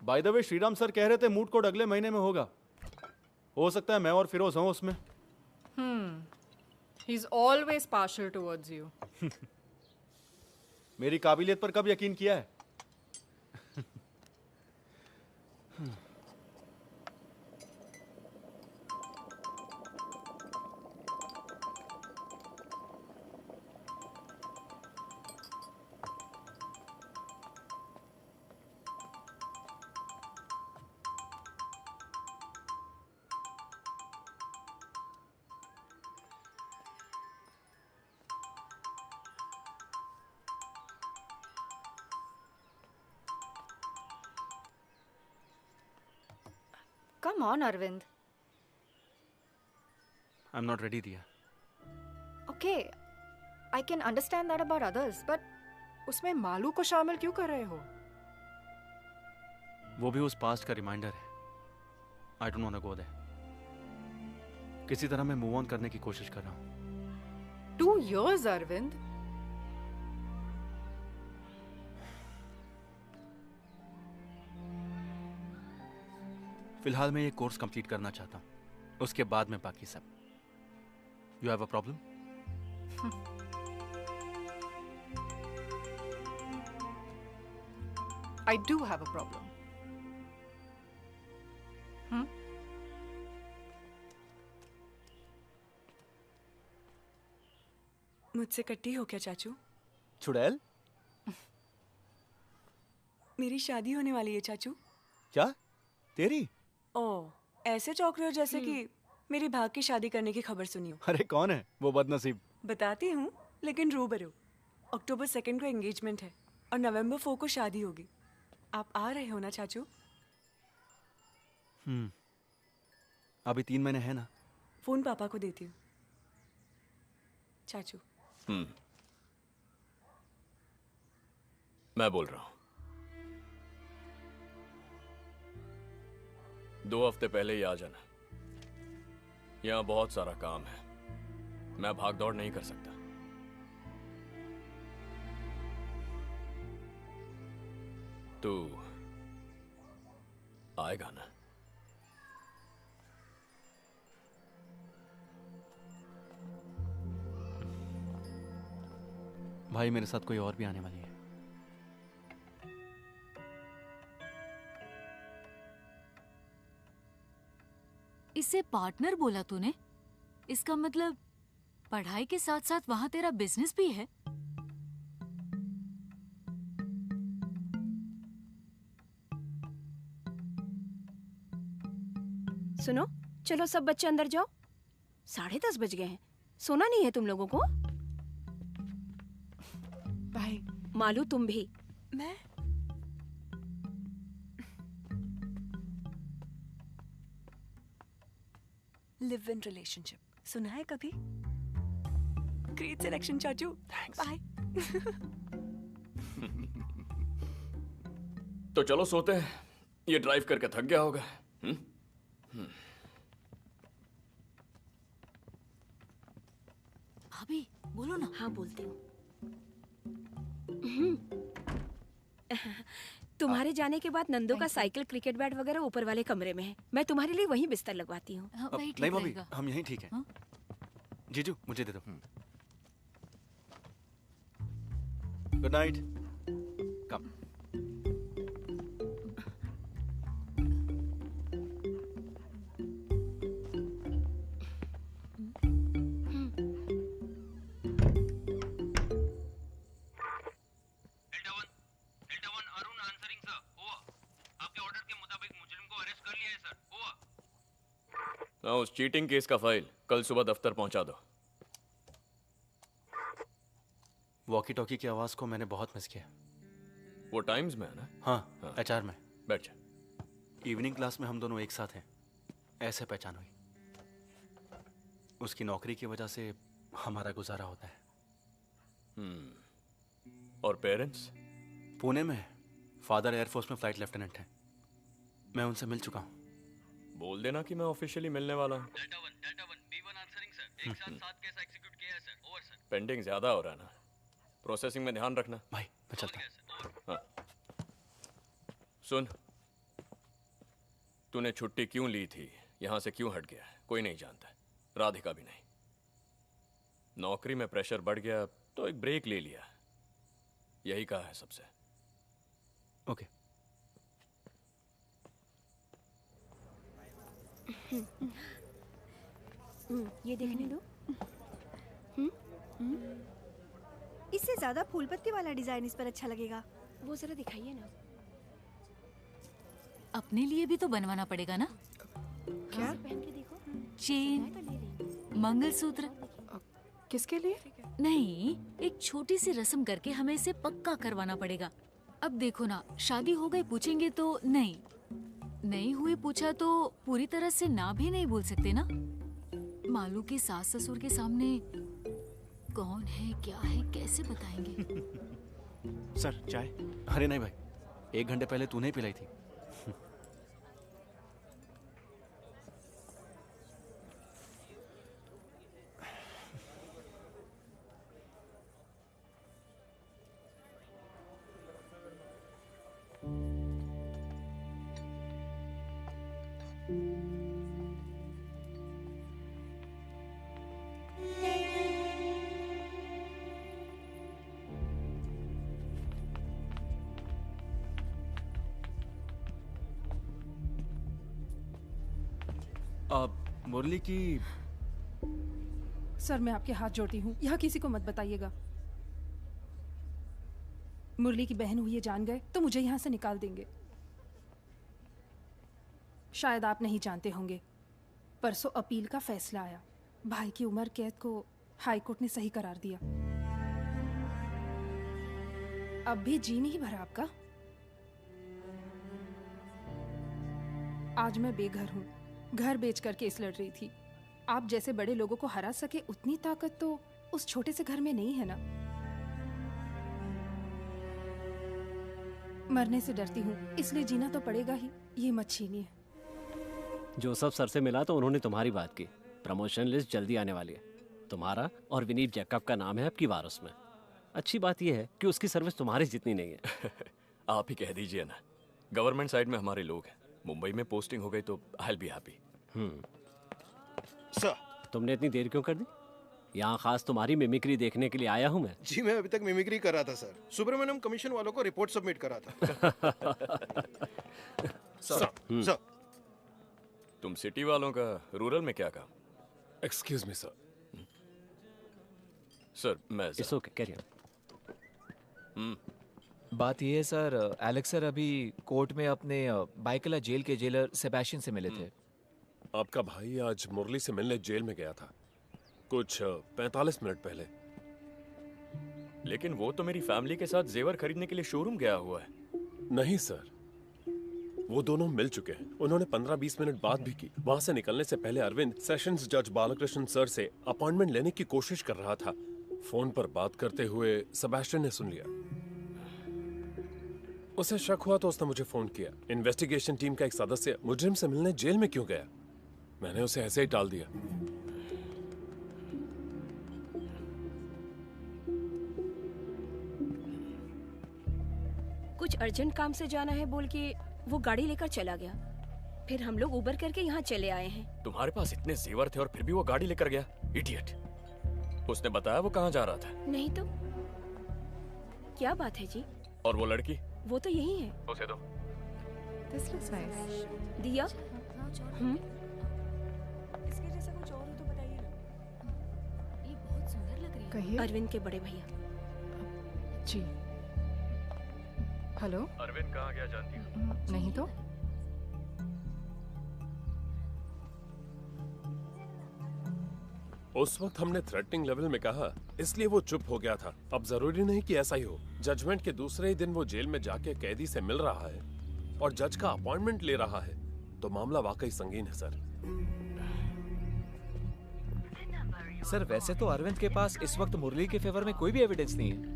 By the way Shriram sir कह रहे थे मूड कोड अगले महीने में होगा। हो सकता है मैं और फिरोज हूं उसमें। He's always partial towards you. मेरी काबिलियत पर कब यकीन किया है? Come on, Arvind. I'm not ready, Diya. Okay, I can understand that about others, but उसमें मालू को शामिल क्यों कर रहे हो? वो भी उस पास्ट का रिमाइंडर है। I don't want to go there. किसी तरह मैं मूव ऑन करने की कोशिश कर रहा हूँ। 2 years, Arvind. फिलहाल मैं ये कोर्स कंप्लीट करना चाहता हूँ, उसके बाद में बाकी सब। You have a problem? I do have a problem. मुझसे कट्टी हो क्या चाचू? चुड़ैल? मेरी शादी होने वाली है चाचू। क्या? तेरी? ओह, ऐसे चौंक रहे हो जैसे कि मेरी भाग की शादी करने की खबर सुनी हो। अरे कौन है वो बदनसीब? बताती हूँ, लेकिन रूबरू। अक्टूबर 2 को एंगेजमेंट है और नवंबर 4 को शादी होगी। आप आ रहे हो ना चाचू? अभी 3 महीने हैं ना। फोन पापा को देती हूँ। चाचू। मैं बोल रहा हूं। 2 हफ्ते पहले ही आ जाना। यहां बहुत सारा काम है, मैं भाग दौड़ नहीं कर सकता। तू आएगा ना? भाई मेरे साथ कोई और भी आने वाली है। इसे पार्टनर बोला तूने? इसका मतलब पढ़ाई के साथ साथ वहां तेरा बिजनेस भी है? सुनो, चलो सब बच्चे अंदर जाओ। 10:30 बज गए हैं। सोना नहीं है तुम लोगों को? भाई मालू तुम भी। मैं लिव इन रिलेशनशिप सुना है कभी? ग्रेट सिलेक्शन चाचू। बाय। तो चलो सोते हैं, ये ड्राइव करके थक गया होगा। भाभी बोलो ना। हाँ बोलती हूँ। तुम्हारे जाने के बाद नंदो का साइकिल, क्रिकेट बैट वगैरह ऊपर वाले कमरे में है। मैं तुम्हारे लिए वहीं बिस्तर लगवाती हूँ। नहीं भाभी, हम यहीं ठीक है। जीजू मुझे दे दो। Good night. कम। उस चीटिंग केस का फाइल कल सुबह दफ्तर पहुंचा दो। वॉकी टॉकी की आवाज को मैंने बहुत मिस किया। वो टाइम्स में है ना? हाँ, एचआर में। बैठ जा। इवनिंग क्लास में हम दोनों एक साथ हैं, ऐसे पहचान हुई। उसकी नौकरी की वजह से हमारा गुजारा होता है। और पेरेंट्स? पुणे में। फादर एयरफोर्स में फ्लाइट लेफ्टिनेंट हैं। मैं उनसे मिल चुका हूँ। बोल देना कि मैं ऑफिशियली मिलने वाला हूँ। पेंडिंग ज्यादा हो रहा है ना, प्रोसेसिंग में ध्यान रखना। भाई मैं चलता हूँ। हाँ। सुन, तूने छुट्टी क्यों ली थी, यहाँ से क्यों हट गया, कोई नहीं जानता, राधिका भी नहीं। नौकरी में प्रेशर बढ़ गया तो एक ब्रेक ले लिया, यही कहा है सबसे। ओके। ये देखने दो। इससे ज्यादा फूल पत्ती वाला डिजाइन इस पर अच्छा लगेगा। वो जरा दिखाइए ना। अपने लिए भी तो बनवाना पड़ेगा ना। क्या? पहन के देखो। चेन, मंगलसूत्र। किसके लिए? नहीं, एक छोटी सी रस्म करके हमें इसे पक्का करवाना पड़ेगा। अब देखो ना, शादी हो गई पूछेंगे तो नहीं हुई पूछा तो पूरी तरह से ना भी नहीं बोल सकते ना। मालू के सास ससुर के सामने कौन है क्या है कैसे बताएंगे। सर चाय? अरे नहीं भाई, 1 घंटे पहले तूने ही पिलाई थी। मुरली की। सर मैं आपके हाथ जोड़ती हूँ, यहाँ किसी को मत बताइएगा। मुरली की बहन हुई ये जान गए तो मुझे यहाँ से निकाल देंगे। शायद आप नहीं जानते होंगे, परसों अपील का फैसला आया। भाई की उम्र कैद को हाई कोर्ट ने सही करार दिया। अब भी जी नहीं भरा आपका? आज मैं बेघर हूँ, घर बेच कर केस लड़ रही थी। आप जैसे बड़े लोगों को हरा सके उतनी ताकत तो उस छोटे से घर में नहीं है ना। मरने से डरती हूँ, इसलिए जीना तो पड़ेगा ही। ये मत छीनिए। जोसेफ सर से मिला तो उन्होंने तुम्हारी बात की। प्रमोशन लिस्ट जल्दी आने वाली है। तुम्हारा और विनीत जैकब का नाम है आपकी बार उसमें। अच्छी बात यह है कि उसकी सर्विस तुम्हारी जितनी नहीं है। आप ही कह दीजिए ना, गवर्नमेंट साइड में हमारे लोग हैं। मुंबई में पोस्टिंग हो गई तो I will be happy. Sir, तुमने इतनी देर क्यों कर दी? यहाँ खास तुम्हारी मिमिक्री देखने के लिए आया हूँ मैं। जी मैं अभी तक मिमिक्री कर रहा था सर। सुब्रमण्यम कमीशन वालों को रिपोर्ट सबमिट करा था। सर, तुम सिटी वालों का रूरल में क्या काम? Excuse me sir. सर मैं इट्स ओके, कैरी ऑन। बात यह है सर, एलेक्स सर अभी कोर्ट में अपने बाइकला जेल के जेलर सेबेस्टियन से मिले थे। आपका भाई आज मुरली से मिलने जेल में गया था कुछ 45 मिनट पहले। लेकिन वो तो मेरी फैमिली के साथ जेवर खरीदने के लिए शोरूम गया हुआ है। नहीं सर, वो दोनों मिल चुके हैं। उन्होंने 15-20 मिनट बात भी की। वहां से निकलने से पहले अरविंद सेशंस जज बालकृष्ण सर से अपॉइंटमेंट लेने की कोशिश कर रहा था। फोन पर बात करते हुए सेबेस्टियन ने सुन लिया। उसे शक हुआ तो उसने मुझे फोन किया। इन्वेस्टिगेशन टीम का एक सदस्य मुजरिम से मिलने जेल में क्यों गया? मैंने उसे ऐसे ही टाल दिया। कुछ अर्जेंट काम से जाना है बोल के वो गाड़ी लेकर चला गया। फिर हम लोग उबर करके यहाँ चले आए हैं। तुम्हारे पास इतने जेवर थे और फिर भी वो गाड़ी लेकर गया? इडियट। उसने बताया वो कहाँ जा रहा था? नहीं तो क्या बात है जी? और वो लड़की? वो तो यही है। उसे दो। This looks nice. दिया? इसके जैसा कुछ और हो तो बताइए ना। ये बहुत सुंदर लग रही है। कहिए। अरविंद के बड़े भैया। जी। हेलो। अरविंद कहाँ गया जानती हो? नहीं तो। उस वक्त हमने थ्रेटनिंग लेवल में कहा, इसलिए वो चुप हो गया था। अब जरूरी नहीं कि ऐसा ही हो। जजमेंट के दूसरे ही दिन वो जेल में जाके कैदी से मिल रहा है और जज का अपॉइंटमेंट ले रहा है, तो मामला वाकई संगीन है सर। सर वैसे तो अरविंद के पास इस वक्त मुरली के फेवर में कोई भी एविडेंस नहीं है।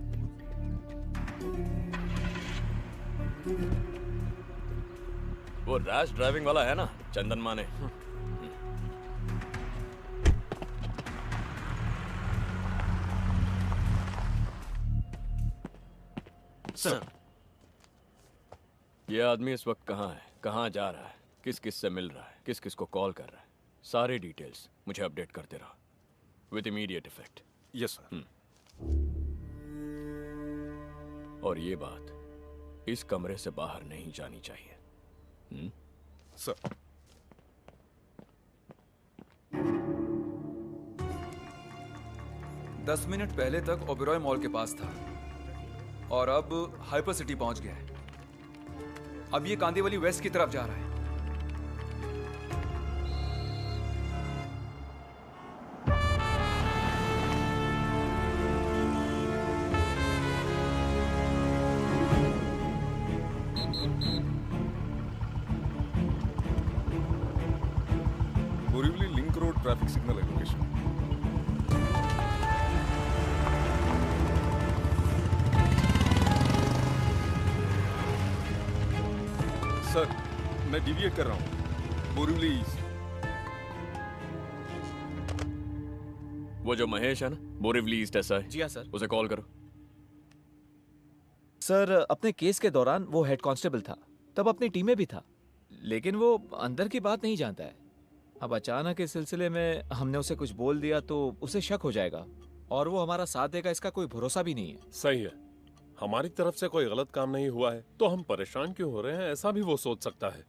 वो रैश ड्राइविंग वाला है ना, चंदन माने। सर, ये आदमी इस वक्त कहाँ है, कहाँ जा रहा है, किस किस से मिल रहा है, किस किस को कॉल कर रहा है, सारे डिटेल्स मुझे अपडेट करते रहो with immediate effect. Yes sir. और ये बात इस कमरे से बाहर नहीं जानी चाहिए। सर। दस मिनट पहले तक ओबेरॉय मॉल के पास था और अब हाइपर सिटी पहुंच गया है। अब ये कांदीवली वेस्ट की तरफ जा रहा है। Borivali link road traffic signal है लोकेशन। सर, मैं डिविएट कर रहा हूँ बोरीवली ईस्ट। वो जो महेश है ना, बोरीवली ईस्ट एसआई। जी हाँ सर। उसे कॉल करो। सर अपने केस के दौरान वो हेड कांस्टेबल था, तब अपनी टीम में भी था, लेकिन वो अंदर की बात नहीं जानता है। अब अचानक इस सिलसिले में हमने उसे कुछ बोल दिया तो उसे शक हो जाएगा और वो हमारा साथ देगा, इसका कोई भरोसा भी नहीं है। सही है, हमारी तरफ से कोई गलत काम नहीं हुआ है तो हम परेशान क्यों हो रहे हैं, ऐसा भी वो सोच सकता है।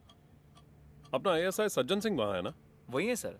अपना एएसआई सज्जन सिंह वहां है ना? वही है सर।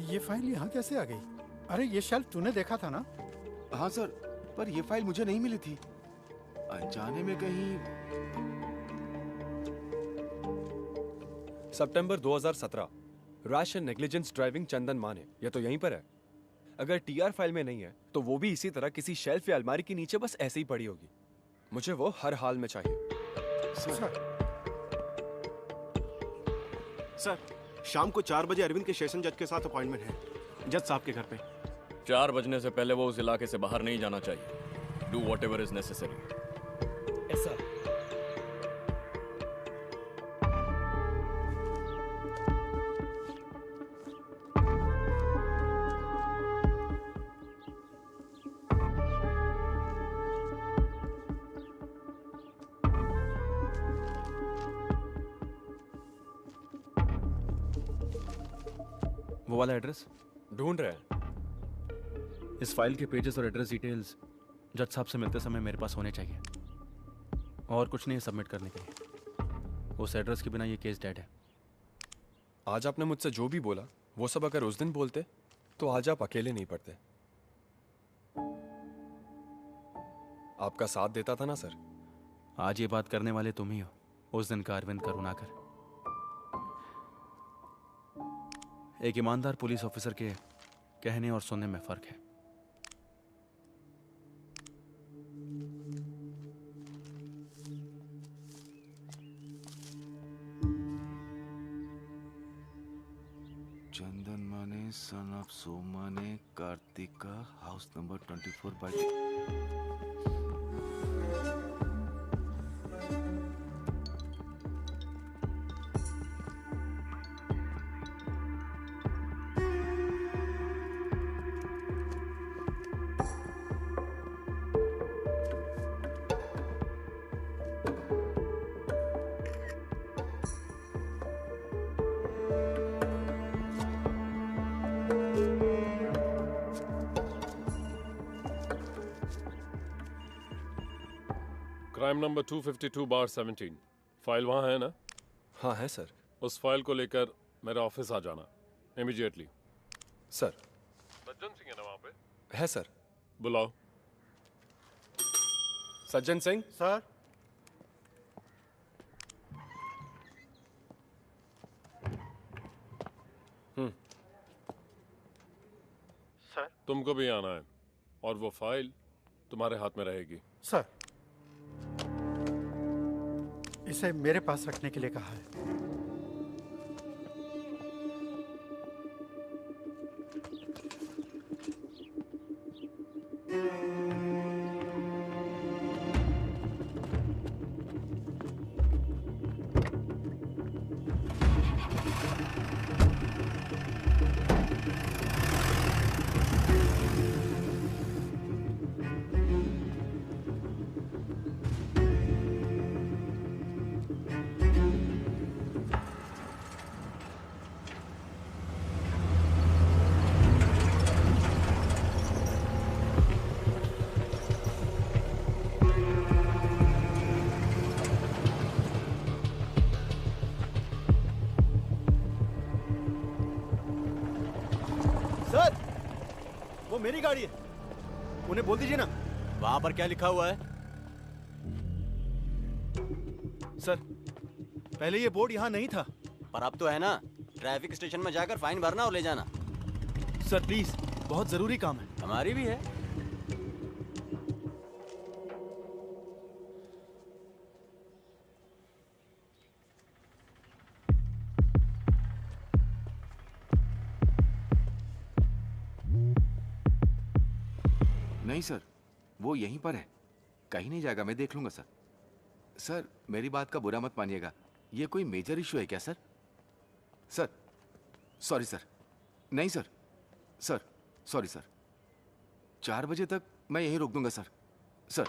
ये फाइल यहाँ कैसे आ गई? अरे ये शेल्फ तूने देखा था ना? हाँ सर, पर ये फाइल मुझे नहीं मिली थी। अनजाने में कहीं। सितंबर 2017, रैश एंड नेग्लिजेंस ड्राइविंग चंदन माने। ये तो यहीं पर है। अगर टीआर फाइल में नहीं है तो वो भी इसी तरह किसी शेल्फ या अलमारी के नीचे बस ऐसे ही पड़ी होगी। मुझे वो हर हाल में चाहिए। सर, शाम को 4 बजे अरविंद के सेशन जज के साथ अपॉइंटमेंट है, जज साहब के घर पे। 4 बजने से पहले वो उस इलाके से बाहर नहीं जाना चाहिए। Do whatever is necessary. ऐसा वो वाला एड्रेस ढूंढ रहे हैं। इस फाइल के पेजेस और एड्रेस डिटेल्स जज साहब से मिलते समय मेरे पास होने चाहिए, और कुछ नहीं है सबमिट करने के लिए। उस एड्रेस के बिना ये केस डेड है। आज आपने मुझसे जो भी बोला वो सब अगर उस दिन बोलते तो आज आप अकेले नहीं पड़ते। आपका साथ देता था ना सर। आज ये बात करने वाले तुम ही हो, उस दिन का अरविंद करुणाकर। एक ईमानदार पुलिस ऑफिसर के कहने और सुनने में फर्क है। Chandan Mane, son of Somane, Kartika, house number 24 by crime number 252/17 file वहाँ है ना? हाँ है सर। उस फाइल को लेकर मेरे ऑफिस आ जाना इमीडिएटली। सर। सज्जन सिंह है ना वहाँ पे? है सर। बुलाओ। सज्जन सिंह। सर। सर। तुमको भी आना है और वो फाइल तुम्हारे हाथ में रहेगी। सर, इसे मेरे पास रखने के लिए कहा है। सर, वो मेरी गाड़ी है, उन्हें बोल दीजिए ना। वहां पर क्या लिखा हुआ है? सर, पहले ये बोर्ड यहाँ नहीं था। पर अब तो है ना। ट्रैफिक स्टेशन में जाकर फाइन भरना और ले जाना। सर प्लीज, बहुत जरूरी काम है। हमारी भी है। नहीं सर, वो यहीं पर है, कहीं नहीं जाएगा, मैं देख लूंगा सर। सर मेरी बात का बुरा मत मानिएगा, ये कोई मेजर इशू है क्या सर? Sir sorry sir. नहीं सर, सर सॉरी सर। 4 बजे तक मैं यहीं रोक दूंगा सर। सर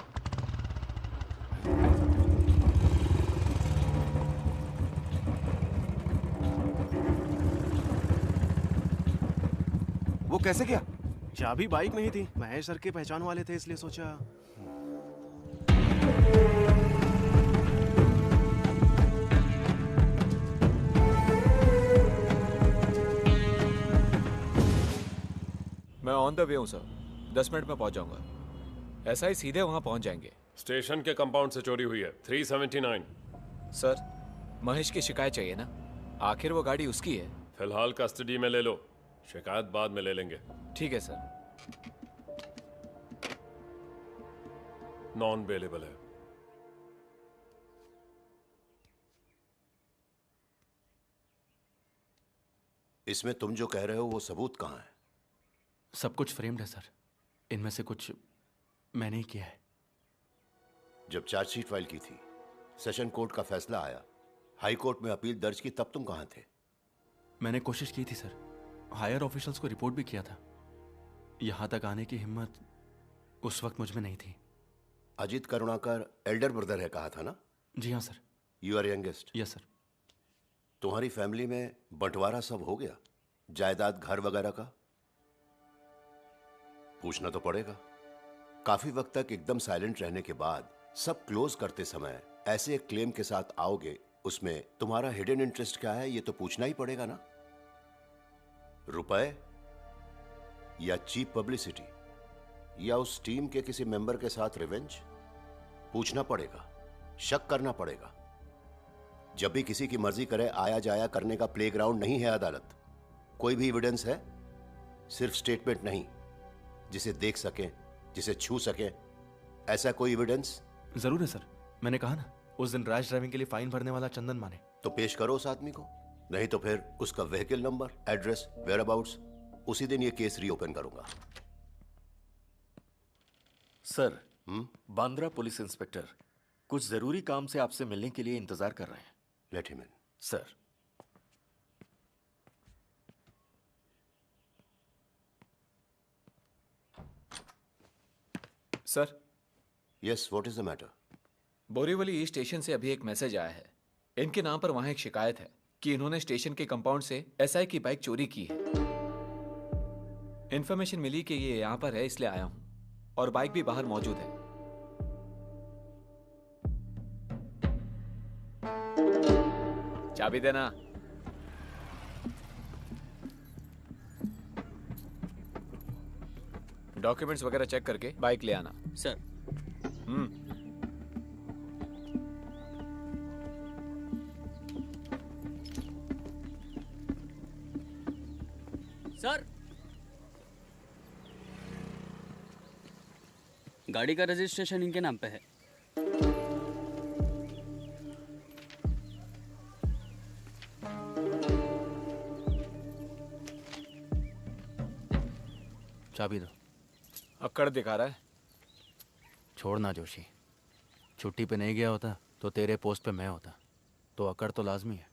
वो कैसे किया? चाबी बाइक में ही थी, महेश सर के पहचान वाले थे इसलिए सोचा। मैं ऑन द वे हूँ सर, 10 मिनट में पहुंच जाऊंगा। एसआई सीधे वहां पहुंच जाएंगे। स्टेशन के कंपाउंड से चोरी हुई है 379। सर महेश की शिकायत चाहिए ना, आखिर वो गाड़ी उसकी है। फिलहाल कस्टडी में ले लो, शिकायत बाद में ले लेंगे। ठीक है सर। नॉन बेलेबल है। इसमें तुम जो कह रहे हो वो सबूत कहाँ है? सब कुछ फ्रेम्ड है सर, इनमें से कुछ मैंने ही किया है। जब चार्जशीट फाइल की थी, सेशन कोर्ट का फैसला आया, हाई कोर्ट में अपील दर्ज की, तब तुम कहाँ थे? मैंने कोशिश की थी सर, हायर ऑफिशियल्स को रिपोर्ट भी किया था। यहां तक आने की हिम्मत उस वक्त मुझ में नहीं थी। अजीत करुणाकर एल्डर ब्रदर है कहा था ना? जी हाँ sir. You are youngest? Yes sir. तुम्हारी फैमिली में बंटवारा सब हो गया, जायदाद घर वगैरह का? पूछना तो पड़ेगा। काफी वक्त तक एकदम साइलेंट रहने के बाद सब क्लोज करते समय ऐसे एक क्लेम के साथ आओगे, उसमें तुम्हारा हिडन इंटरेस्ट क्या है ये तो पूछना ही पड़ेगा ना। रुपए या चीप पब्लिसिटी या उस टीम के किसी मेंबर के साथ रिवेंज? पूछना पड़ेगा, शक करना पड़ेगा। जब भी किसी की मर्जी करे आया जाया करने का प्लेग्राउंड नहीं है अदालत। कोई भी एविडेंस है, सिर्फ स्टेटमेंट नहीं, जिसे देख सके, जिसे छू सके, ऐसा कोई एविडेंस? जरूर है सर, मैंने कहा ना उस दिन रैश ड्राइविंग के लिए फाइन भरने वाला चंदन माने। तो पेश करो उस आदमी को, नहीं तो फिर उसका व्हीकल नंबर, एड्रेस, वेयरअबाउट्स, उसी दिन ये केस रीओपन करूंगा। सर, बांद्रा पुलिस इंस्पेक्टर कुछ जरूरी काम से आपसे मिलने के लिए इंतजार कर रहे हैं। Let him in. Sir. Sir. Yes, what is the matter? Borivali station से अभी एक मैसेज आया है। इनके नाम पर वहां एक शिकायत है कि इन्होंने स्टेशन के कंपाउंड से एसआई की बाइक चोरी की है। इन्फॉर्मेशन मिली कि ये यहां पर है, इसलिए आया हूं, और बाइक भी बाहर मौजूद है। चाबी देना। डॉक्यूमेंट्स वगैरह चेक करके बाइक ले आना। सर। सर, गाड़ी का रजिस्ट्रेशन इनके नाम पे है। चाबी दो। अक्कड़ दिखा रहा है। छोड़ना जोशी, छुट्टी पे नहीं गया होता तो तेरे पोस्ट पे मैं होता, तो अकड़ तो लाजमी है।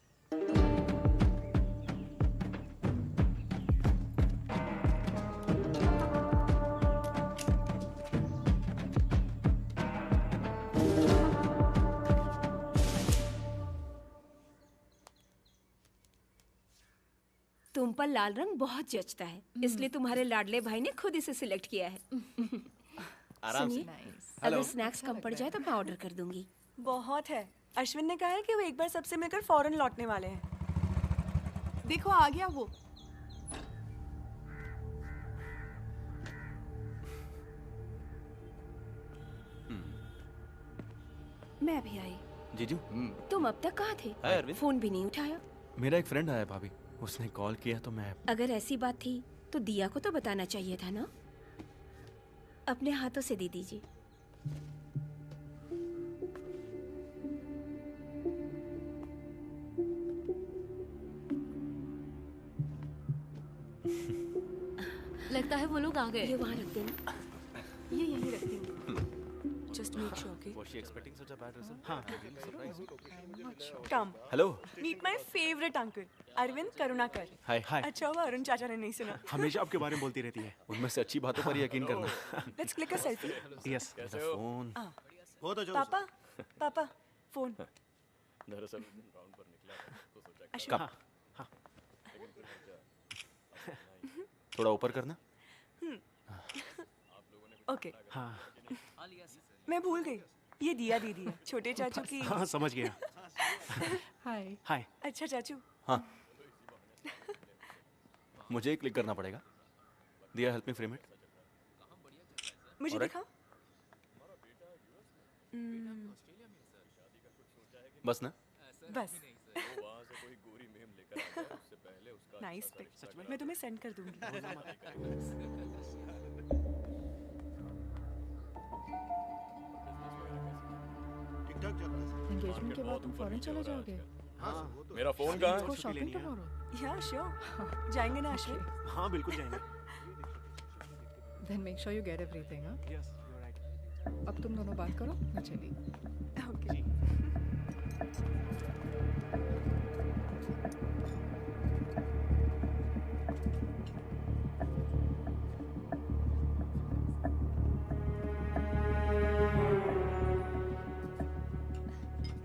तुम पर लाल रंग बहुत जचता है, इसलिए तुम्हारे लाडले भाई ने खुद इसे सिलेक्ट किया है। आराम से। सुनिए, अगर स्नैक्स कम पड़ जाए तो मैं ऑर्डर कर दूंगी। बहुत है। अश्विन ने कहा है कि वो एक बार सबसे मिलकर फौरन लौटने वाले हैं। देखो आ गया वो। मैं भी आई। जीजू। तुम अब तक कहाँ थे? हाय अरविंद। फोन भी नहीं उठाया। मेरा एक फ्रेंड आया भाभी, उसने कॉल किया तो मैं। अगर ऐसी बात थी तो दिया को तो बताना चाहिए था ना। अपने हाथों से दे दीजिए। लगता है वो लोग आ गए। ये वहाँ रख देना। ये यहीं रख देंगे। Just make sure, okay? Was she expecting such a bad result? हाँ। Really surprised. Come. Hello. Meet my favorite uncle, Arvind Karunakar. Hi. Hi. अच्छा हुआ अरुण चाचा ने नहीं सुना। हमेशा आपके बारे में बोलती रहती है। उनमें से अच्छी बातों पर ही यकीन करना। Let's click a selfie. Yes. Phone. हो तो जो। पापा, पापा, फोन। दरअसल राउंड पर निकला तो सोचा अश्विन। थोड़ा ऊपर करना। ओके। हाँ। मैं भूल गई, ये दिया दीदी है, छोटे चाचू की। हाँ समझ गया। हाय। हाय। अच्छा चाचू। हाँ। मुझे क्लिक करना पड़ेगा। दिया हेल्प मी फ्रेम इट। मुझे Alright. दिखा। बस ना। बस। वहां से कोई गोरी मेम लेकर आ गया उससे पहले उसका नाइस पिक। मैं तुम्हें सेंड कर दूंगी। एंगेजमेंट के बाद तुम फौरन चले जाओगे? हाँ। मेरा फोन कहाँ है? Go shopping tomorrow. या श्योर। जाएंगे ना अश्विन? हाँ बिल्कुल जाएंगे। Then make sure you get everything, हाँ? Yes, you're right. अब तुम दोनों बात करो, मैं चली। Okay.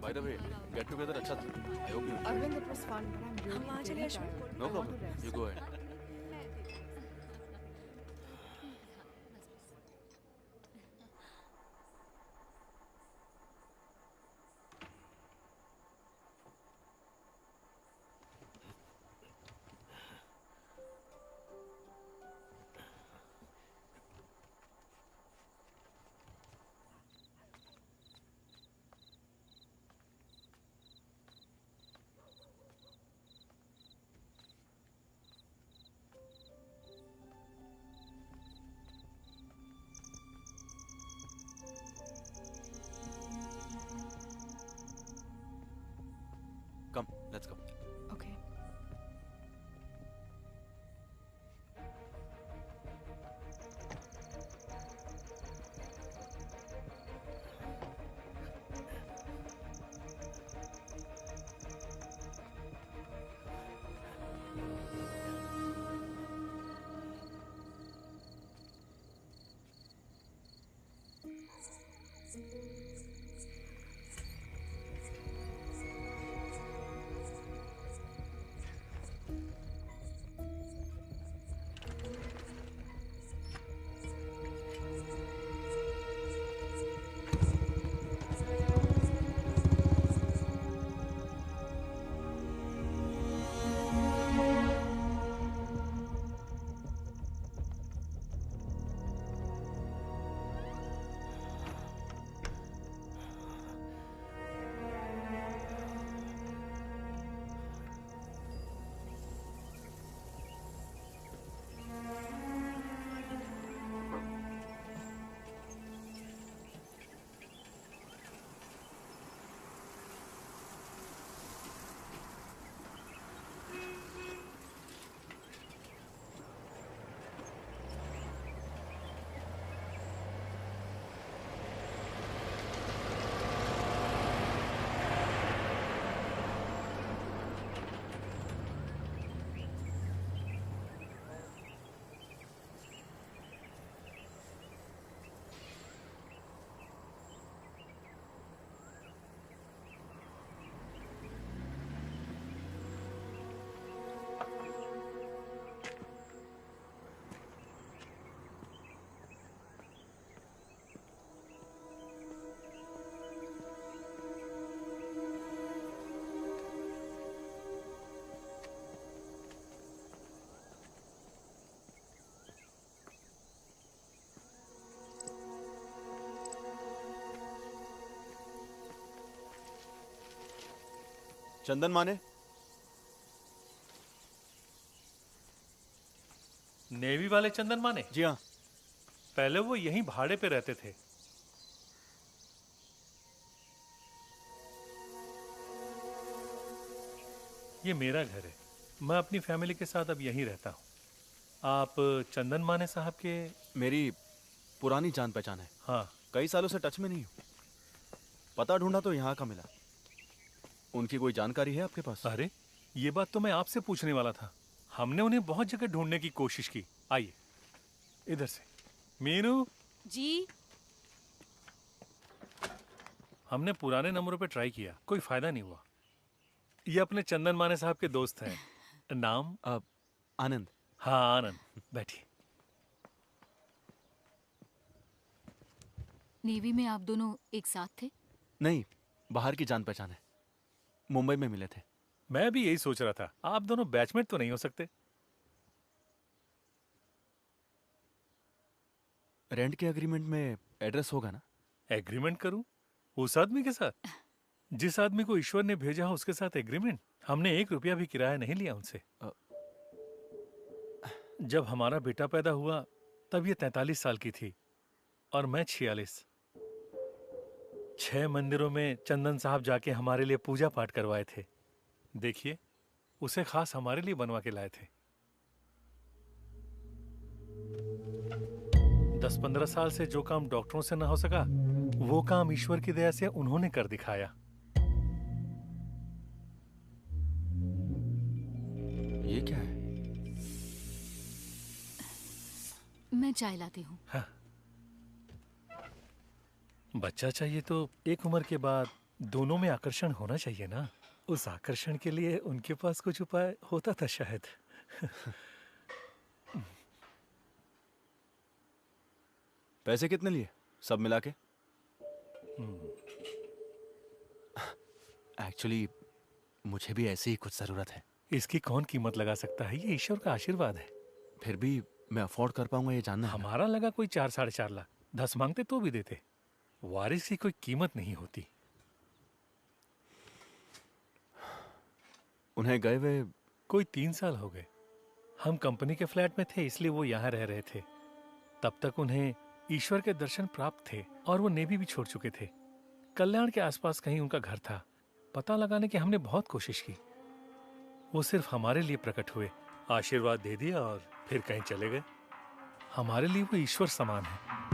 By the way, get together अच्छा था। I hope you. Arvind, it was fun, but I'm really, वहाँ चले really Ashwin. tired. No I want problem. to rest. You go ahead. Come, let's go. Okay. चंदन माने? नेवी वाले चंदन माने? जी हाँ। पहले वो यहीं भाड़े पे रहते थे। ये मेरा घर है। मैं अपनी फैमिली के साथ अब यहीं रहता हूँ। आप चंदन माने साहब के? मेरी पुरानी जान पहचान है। हाँ। कई सालों से टच में नहीं हूँ। पता ढूंढा तो यहाँ का मिला। उनकी कोई जानकारी है आपके पास? अरे ये बात तो मैं आपसे पूछने वाला था। हमने उन्हें बहुत जगह ढूंढने की कोशिश की। आइए इधर से। मीनू जी। हमने पुराने नंबरों पे ट्राई किया, कोई फायदा नहीं हुआ। ये अपने चंदन माने साहब के दोस्त हैं। नाम? आनंद। हाँ आनंद, बैठिए। नेवी में आप दोनों एक साथ थे? नहीं, बाहर की जान पहचान है। मुंबई में मिले थे। मैं भी यही सोच रहा था, आप दोनों बैचमेट तो नहीं हो सकते? रेंट के एग्रीमेंट में एड्रेस होगा ना? एग्रीमेंट करूं? उस आदमी के साथ? जिस आदमी को ईश्वर ने भेजा हो उसके साथ एग्रीमेंट? हमने 1 रुपया भी किराया नहीं लिया उनसे। जब हमारा बेटा पैदा हुआ तब ये 43 साल की थी और मैं 46। 6 मंदिरों में चंदन साहब जाके हमारे लिए पूजा पाठ करवाए थे। देखिए, उसे खास हमारे लिए बनवा के लाए थे। 10-15 साल से जो काम डॉक्टरों से ना हो सका, वो काम ईश्वर की दया से उन्होंने कर दिखाया। ये क्या है? मैं चाय लाती हूँ। हाँ। बच्चा चाहिए तो एक उम्र के बाद दोनों में आकर्षण होना चाहिए ना। उस आकर्षण के लिए उनके पास कुछ उपाय होता था शायद। पैसे कितने लिए सब मिला के? एक्चुअली मुझे भी ऐसी ही कुछ जरूरत है। इसकी कौन कीमत लगा सकता है? ये ईश्वर का आशीर्वाद है। फिर भी मैं अफोर्ड कर पाऊंगा ये जानना है। हमारा लगा कोई 4-4.5 लाख। 10 मांगते तो भी देते। वारिस की कोई कीमत नहीं होती। उन्हें गए हुए कोई 3 साल हो गए। हम कंपनी के फ्लैट में थे इसलिए वो यहाँ रह रहे थे। तब तक उन्हें ईश्वर के दर्शन प्राप्त थे और वो नेवी भी छोड़ चुके थे। कल्याण के आसपास कहीं उनका घर था। पता लगाने की हमने बहुत कोशिश की। वो सिर्फ हमारे लिए प्रकट हुए, आशीर्वाद दे दिया और फिर कहीं चले गए। हमारे लिए वो ईश्वर समान है।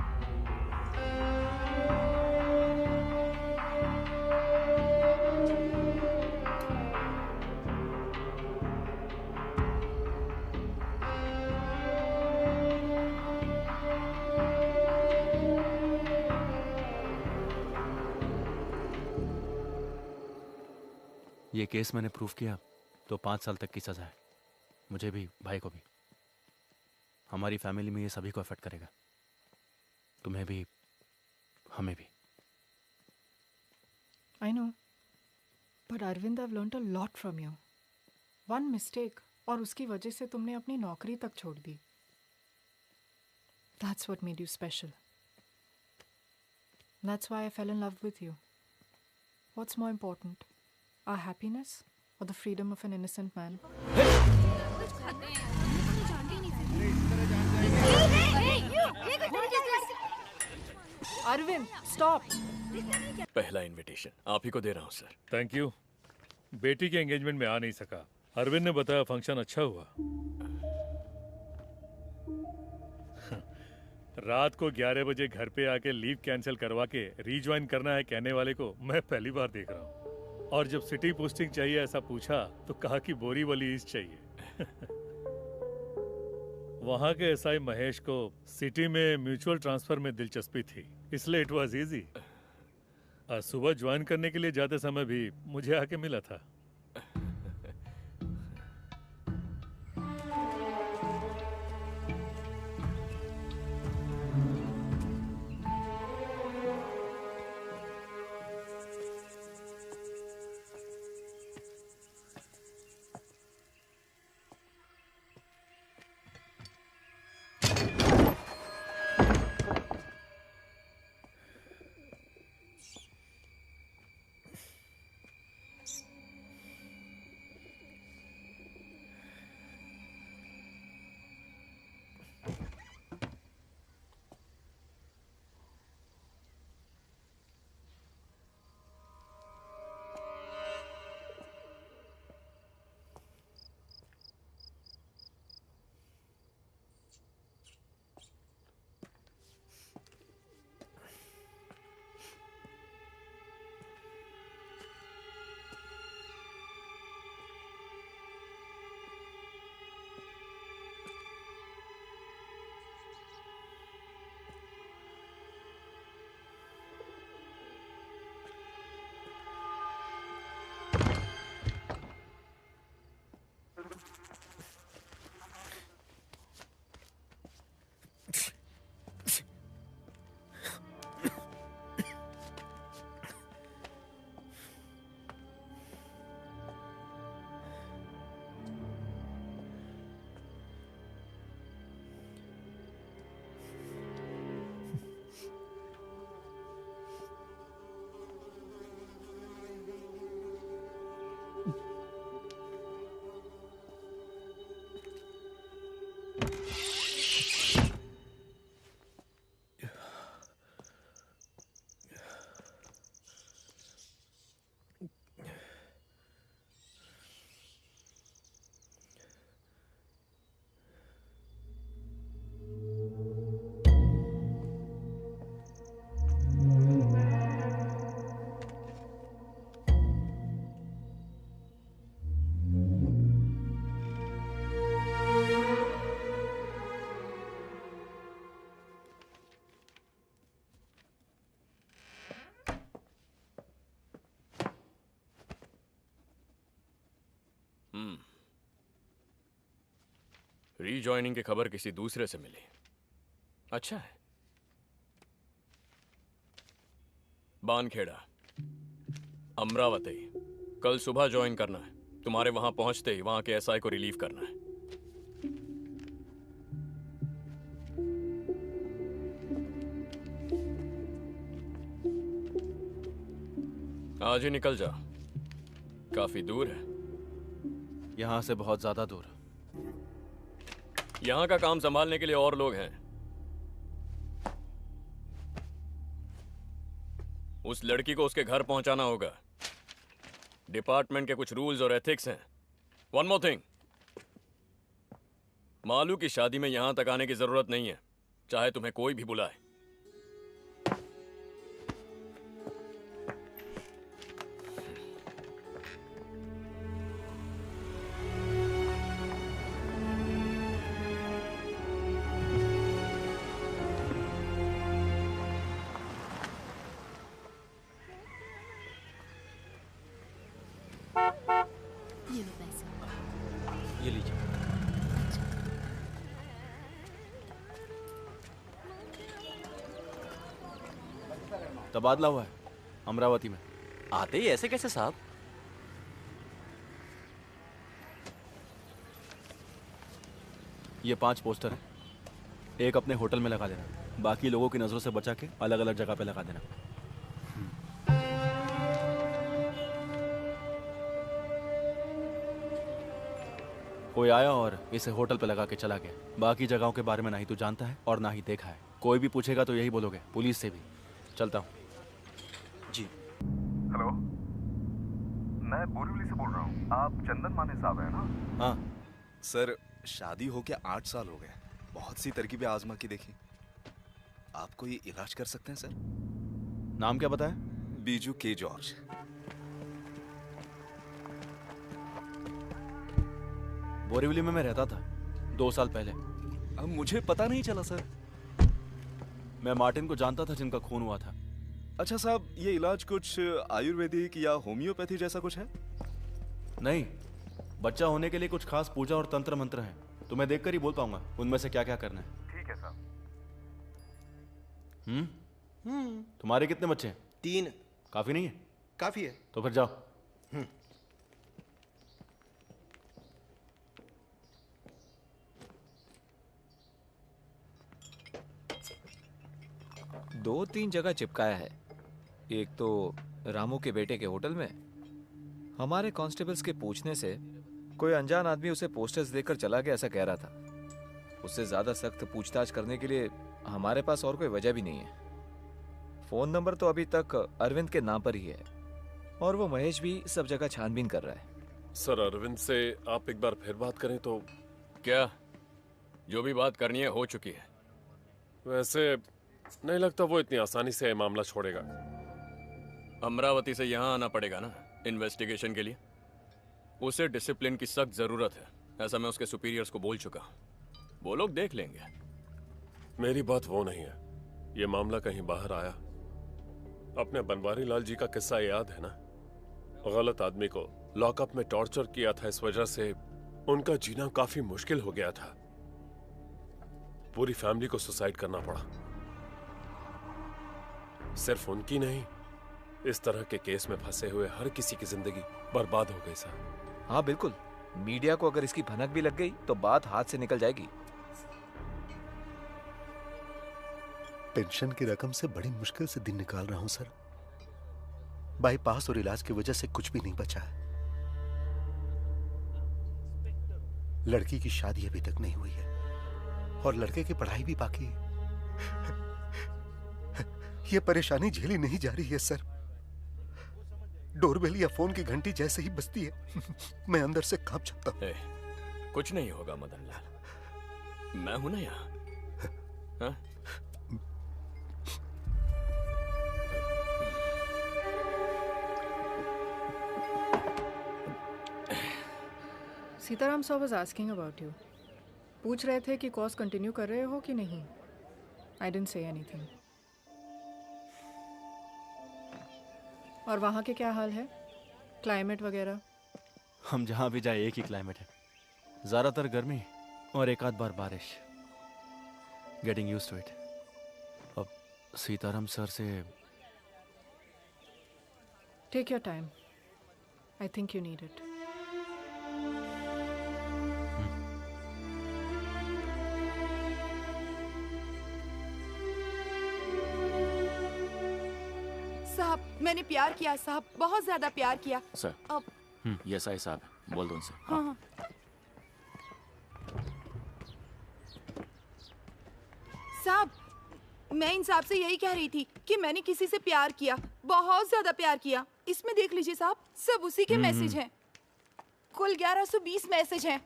ये केस मैंने प्रूफ किया तो 5 साल तक की सजा है। मुझे भी, भाई को भी। हमारी फैमिली में ये सभी को अफेक्ट करेगा। तुम्हें भी, हमें भी। I know. But Arvind, I've learned a lot from you. One mistake और उसकी वजह से तुमने अपनी नौकरी तक छोड़ दी। That's what made you special. That's why I fell in love with you. What's more important? Our happiness or the freedom of an innocent man? Arvind, stop! पहला इनविटेशन आप ही को दे रहा हूँ सर। Thank you. बेटी के एंगेजमेंट में आ नहीं सका। अरविंद ने बताया फंक्शन अच्छा हुआ। रात को 11 बजे घर पे आके लीव कैंसिल करवा के रीज्वाइन करना है कहने वाले को मैं पहली बार देख रहा हूँ। और जब सिटी पोस्टिंग चाहिए ऐसा पूछा तो कहा कि बोरीवली ईस्ट चाहिए। वहां के एसआई महेश को सिटी में म्यूचुअल ट्रांसफर में दिलचस्पी थी, इसलिए इट वाज इजी। सुबह ज्वाइन करने के लिए जाते समय भी मुझे आके मिला था। रीजॉइनिंग की खबर किसी दूसरे से मिली। अच्छा है। बानखेड़ा, अमरावती, कल सुबह ज्वाइन करना है। तुम्हारे वहां पहुंचते ही वहां के एसआई को रिलीव करना है। आज ही निकल जा, काफी दूर है। यहाँ से बहुत ज्यादा दूर। यहाँ का काम संभालने के लिए और लोग हैं। उस लड़की को उसके घर पहुंचाना होगा। डिपार्टमेंट के कुछ रूल्स और एथिक्स हैं। वन मोर थिंग, मालू की शादी में यहां तक आने की जरूरत नहीं है, चाहे तुम्हें कोई भी बुलाए। ये लो पैसे। ये लीजिए। तबादला हुआ है अमरावती में। आते ही ऐसे कैसे साहब? ये 5 पोस्टर हैं। एक अपने होटल में लगा देना, बाकी लोगों की नजरों से बचा के अलग अलग जगह पे लगा देना। कोई आया और इसे होटल पे लगा के चला गया। बाकी जगहों के बारे में ना ही तू जानता है और ना ही देखा है। कोई भी पूछेगा तो यही बोलोगे, पुलिस से भी। चलता हूँ। जी। हेलो, मैं बोरीवली से बोल रहा हूँ। आप चंदन माने साहब हैं ना? हाँ सर, शादी हो के 8 साल हो गए। बहुत सी तरकीबें आजमा की देखी। आप कोई इलाज कर सकते हैं सर? नाम क्या बताया? बीजू के जॉर्ज। बोरीवली में मैं रहता था 2 साल पहले। अब मुझे पता नहीं चला सर। मैं मार्टिन को जानता था जिनका खून हुआ था। अच्छा साहब, ये इलाज कुछ आयुर्वेदिक या होम्योपैथी जैसा कुछ है? नहीं, बच्चा होने के लिए कुछ खास पूजा और तंत्र मंत्र हैं। तुम्हें देखकर ही बोल पाऊंगा उनमें से क्या क्या करना है। ठीक है साहब। तुम्हारे कितने बच्चे हैं? 3। काफी नहीं है? काफी है। तो फिर जाओ। दो तीन जगह चिपकाया है। एक तो रामू के बेटे के होटल में। हमारे कांस्टेबल्स के पूछने से कोई अनजान आदमी उसे पोस्टर्स देकर चला गया, ऐसा कह रहा था। उससे ज्यादा सख्त पूछताछ करने के लिए हमारे पास और कोई वजह भी नहीं है। फोन नंबर तो अभी तक अरविंद के नाम पर ही है और वो महेश भी सब जगह छानबीन कर रहा है। सर, अरविंद से आप एक बार फिर बात करें तो। क्या? जो भी बात करनी है हो चुकी है। वैसे नहीं लगता वो इतनी आसानी से ये मामला छोड़ेगा। अमरावती से यहाँ आना पड़ेगा ना इन्वेस्टिगेशन के लिए। उसे डिसिप्लिन की सख्त जरूरत है, ऐसा मैं उसके सुपीरियर्स को बोल चुका। वो लोग देख लेंगे। मेरी बात वो नहीं है, ये मामला कहीं बाहर आया। अपने बनवारी लाल जी का किस्सा याद है ना? गलत आदमी को लॉकअप में टॉर्चर किया था, इस वजह से उनका जीना काफी मुश्किल हो गया था। पूरी फैमिली को सुसाइड करना पड़ा। सिर्फ उनकी नहीं, इस तरह के केस में फंसे हुए हर किसी की जिंदगी बर्बाद हो गई सर। हाँ बिल्कुल, मीडिया को अगर इसकी भनक भी लग गई तो बात हाथ से निकल जाएगी। पेंशन की रकम से बड़ी मुश्किल से दिन निकाल रहा हूं सर। बाईपास और इलाज की वजह से कुछ भी नहीं बचा है। लड़की की शादी अभी तक नहीं हुई है और लड़के की पढ़ाई भी बाकी है। यह परेशानी झेली नहीं जा रही है सर। डोरबेल या फोन की घंटी जैसे ही बजती है मैं अंदर से कांप जाता हूं। कुछ नहीं होगा मदन लाल, मैं हूं ना यहाँ। हाँ? Sitaram sir was asking about you. पूछ रहे थे कि कोर्स कंटिन्यू कर रहे हो कि नहीं। I didn't say anything. और वहाँ के क्या हाल है, क्लाइमेट वगैरह? हम जहाँ भी जाए एक ही क्लाइमेट है, ज़्यादातर गर्मी और एक आध बार बारिश। Getting used to it. अब सीताराम सर से take your time, I think you need it. साहब मैंने प्यार किया साहब, बहुत ज्यादा प्यार किया। सर अब ये एसआई साहब है, बोल दो उनसे। हाँ हाँ। साहब मैं इन साहब से यही कह रही थी कि मैंने किसी से प्यार किया, बहुत ज्यादा प्यार किया। इसमें देख लीजिए साहब, सब उसी के मैसेज हैं। कुल 1120 मैसेज हैं।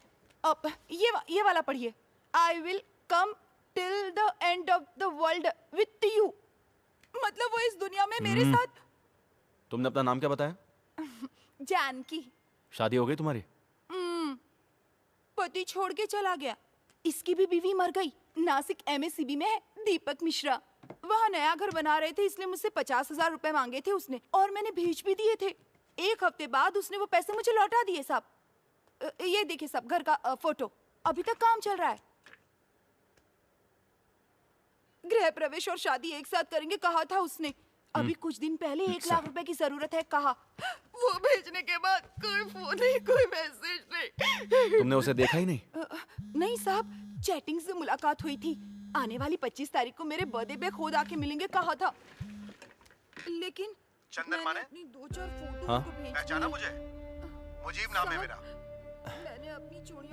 अब ये वाला पढ़िए। I will come till the end of the world with you. मतलब वो इस दुनिया में मेरे साथ। तुमने अपना नाम क्या बताया? जानकी। शादी हो गई तुम्हारी? पति छोड़ के चला गया। इसकी भी बीवी मर गई। नासिक MACB में है, दीपक मिश्रा। वहाँ नया घर बना रहे थे, इसलिए मुझसे 50,000 रुपए मांगे थे उसने, और मैंने भेज भी दिए थे। 1 हफ्ते बाद उसने वो पैसे मुझे लौटा दिए साहब। ये देखिए साहब, घर का फोटो। अभी तक काम चल रहा है। गृह प्रवेश और शादी एक साथ करेंगे कहा था उसने। अभी कुछ दिन पहले 1 लाख रुपए की जरूरत है कहा। वो भेजने के बाद कोई फोन नहीं, कोई मैसेज नहीं। तुमने उसे देखा ही नहीं? नहीं साहब, चैटिंग से मुलाकात हुई थी। आने वाली 25 तारीख को मेरे बर्थडे पे खुद आके मिलेंगे कहा था। लेकिन चंदन माने? अपनी 2-4 फोटो हाँ? को भेज पहचाना मुझे? मुजीब नाम है मेरा।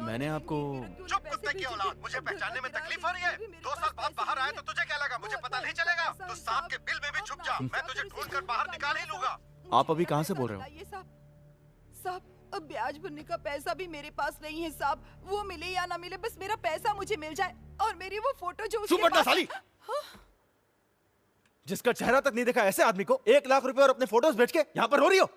मैंने आपको चुप कुत्ते की औलाद, मुझे पहचानने में तकलीफ हो रही है? 2 साल बाद बाहर आया तो तुझे क्या लगा मुझे पता नहीं चलेगा? तू सांप के बिल में भी छुप जा, मैं तुझे ढूंढकर बाहर निकाल ही लूंगा। आप अभी कहाँ से बोल रहे हो? ये साहब अब ब्याज भरने का पैसा भी मेरे पास नहीं है साहब। वो मिले या ना मिले, बस मेरा पैसा मुझे मिल जाए और मेरी वो फोटो जो उसके चुप साली। जिसका चेहरा तक नहीं देखा ऐसे आदमी को 1 लाख रुपए और अपने फोटोज बेच के यहाँ पर रो रही हो?